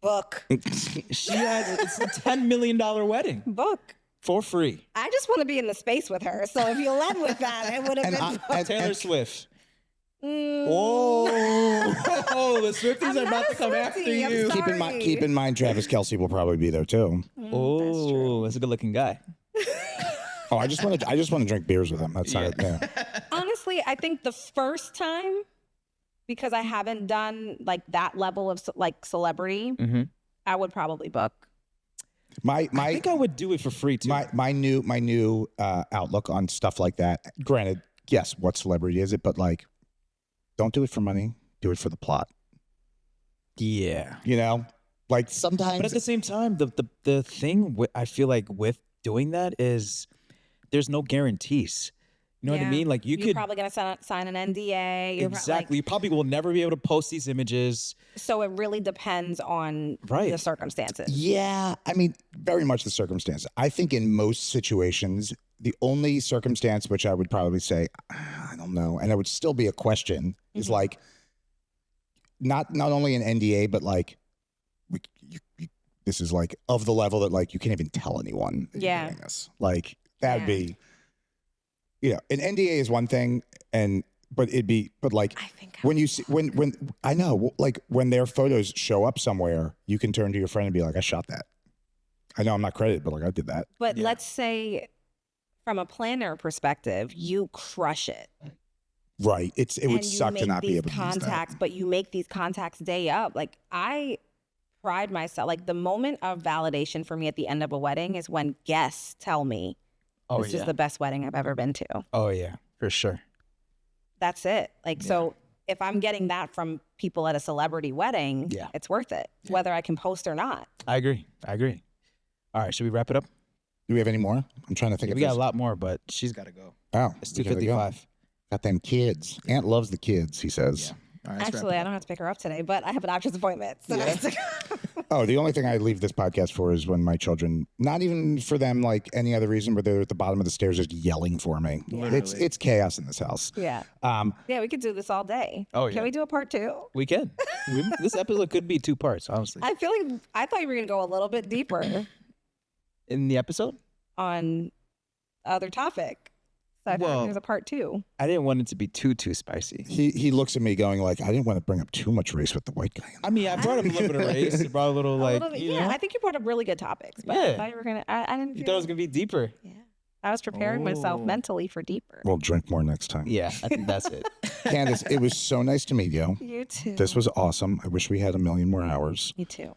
Book. It's a $10 million wedding Book. for free. I just want to be in the space with her. So if you led with that, it would have been book. Taylor Swift. Mm. Oh, the Swifties I'm are not about a to come Swiftie, after I'm you. sorry. keep in mind, Travis Kelce will probably be there too. Oh, that's a good looking guy. Oh, I just want to drink beers with him. That's not it. Yeah. Honestly, I think the first time, because I haven't done like that level of like celebrity, I would probably book. I think I would do it for free too. My new outlook on stuff like that. Granted, yes, what celebrity is it? But like, don't do it for money. Do it for the plot. Yeah. Like sometimes. But at the same time, the thing I feel like with doing that is there's no guarantees. You know what I mean? Like you're probably gonna sign an NDA. Exactly. You probably will never be able to post these images. So it really depends on the circumstances. Yeah, I mean, very much the circumstance. I think in most situations, the only circumstance which I would probably say, I don't know, and it would still be a question, is like not only an NDA, but like this is like of the level that like you can't even tell anyone that you're doing this. Like that'd be, an NDA is one thing, but like I think when you see when I know, like when their photos show up somewhere, you can turn to your friend and be like, I shot that. I know I'm not credited, but like I did that. But let's say from a planner perspective, you crush it. Right. It would suck to not be able to use contacts, that. but you make these contacts day up. Like I pride myself. Like the moment of validation for me at the end of a wedding is when guests tell me this is the best wedding I've ever been to. Oh yeah, for sure. That's it. Like, so if I'm getting that from people at a celebrity wedding, it's worth it, whether I can post or not. I agree. All right, should we wrap it up? Do we have any more? I'm trying to think. We got a lot more, but she's got to go. Oh, It's 2:55. Got them kids. Aunt loves the kids, he says. All right, let's wrap Actually, it I up. don't have to pick her up today, but I have a doctor's appointment. So I have to go. Oh, the only thing I leave this podcast for is when my children, not even for them like any other reason, but they're at the bottom of the stairs just yelling for me. It's chaos in this house. Yeah. Yeah, we could do this all day. Oh, yeah. Can we do a part 2? We can. This episode could be 2 parts, honestly. I thought you were gonna go a little bit deeper In the episode? on other topic. So I thought there's a part 2. I didn't want it to be too spicy. He looks at me going like, I didn't want to bring up too much race with the white guy. I mean, I brought up a little bit of race. I brought a little you know? I think you brought up really good topics. But Yeah. I thought you were gonna. I didn't. You thought it was going to be deeper. Yeah. I was preparing myself mentally for deeper. We'll drink more next time. Yeah, I think that's it. Candace, it was so nice to meet you. You too. This was awesome. I wish we had a million more hours. Me too.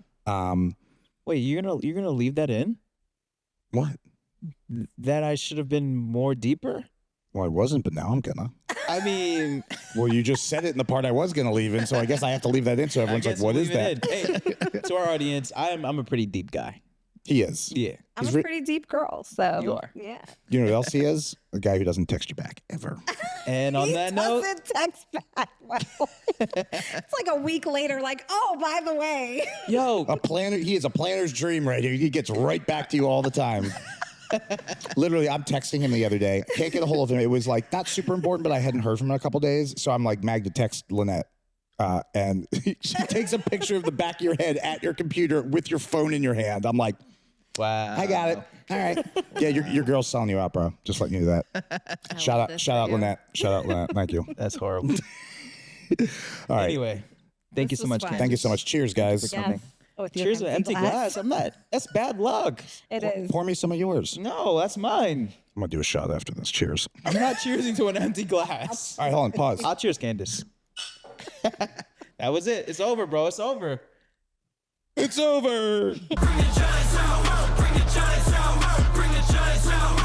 Wait, you're gonna leave that in? What? That I should have been more deeper? Well, I wasn't, but now I'm gonna. I mean, Well, you just said it in the part I was gonna leave in, so I guess I have to leave that in. So everyone's like, "What is that?" Hey, to our audience, I'm a pretty deep guy. He is. Yeah. I'm a pretty deep girl, so You are. Yeah. You know what else he is? A guy who doesn't text you back ever. And on that note, doesn't text back. It's like a week later, like, oh, by the way. yo, A planner. He is a planner's dream right here. He gets right back to you all the time. Literally, I'm texting him the other day. Can't get a hold of him. It was like not super important, but I hadn't heard from him in a couple days. So I'm like, Magda, text Lynette. And she takes a picture of the back of your head at your computer with your phone in your hand. I'm like, wow. I got it. All right. Yeah, your girl's selling you out, bro. Just letting you know that. Shout out, Lynette. Shout out, Lynette. Thank you. That's horrible. All right. Anyway, thank you This so was much. fun. Candace. Thank you so much. Cheers, guys. Yes. With your Cheers to an empty glass. I'm not. That's bad luck. It is. Pour me some of yours. No, that's mine. I'm gonna do a shot after this. Cheers. I'm not cheersing to an empty glass. All right, hold on. Pause. I'll cheers, Candace. That was it. It's over, bro. It's over. It's over. Bring the giants out, bring the giants out, bring the giants out.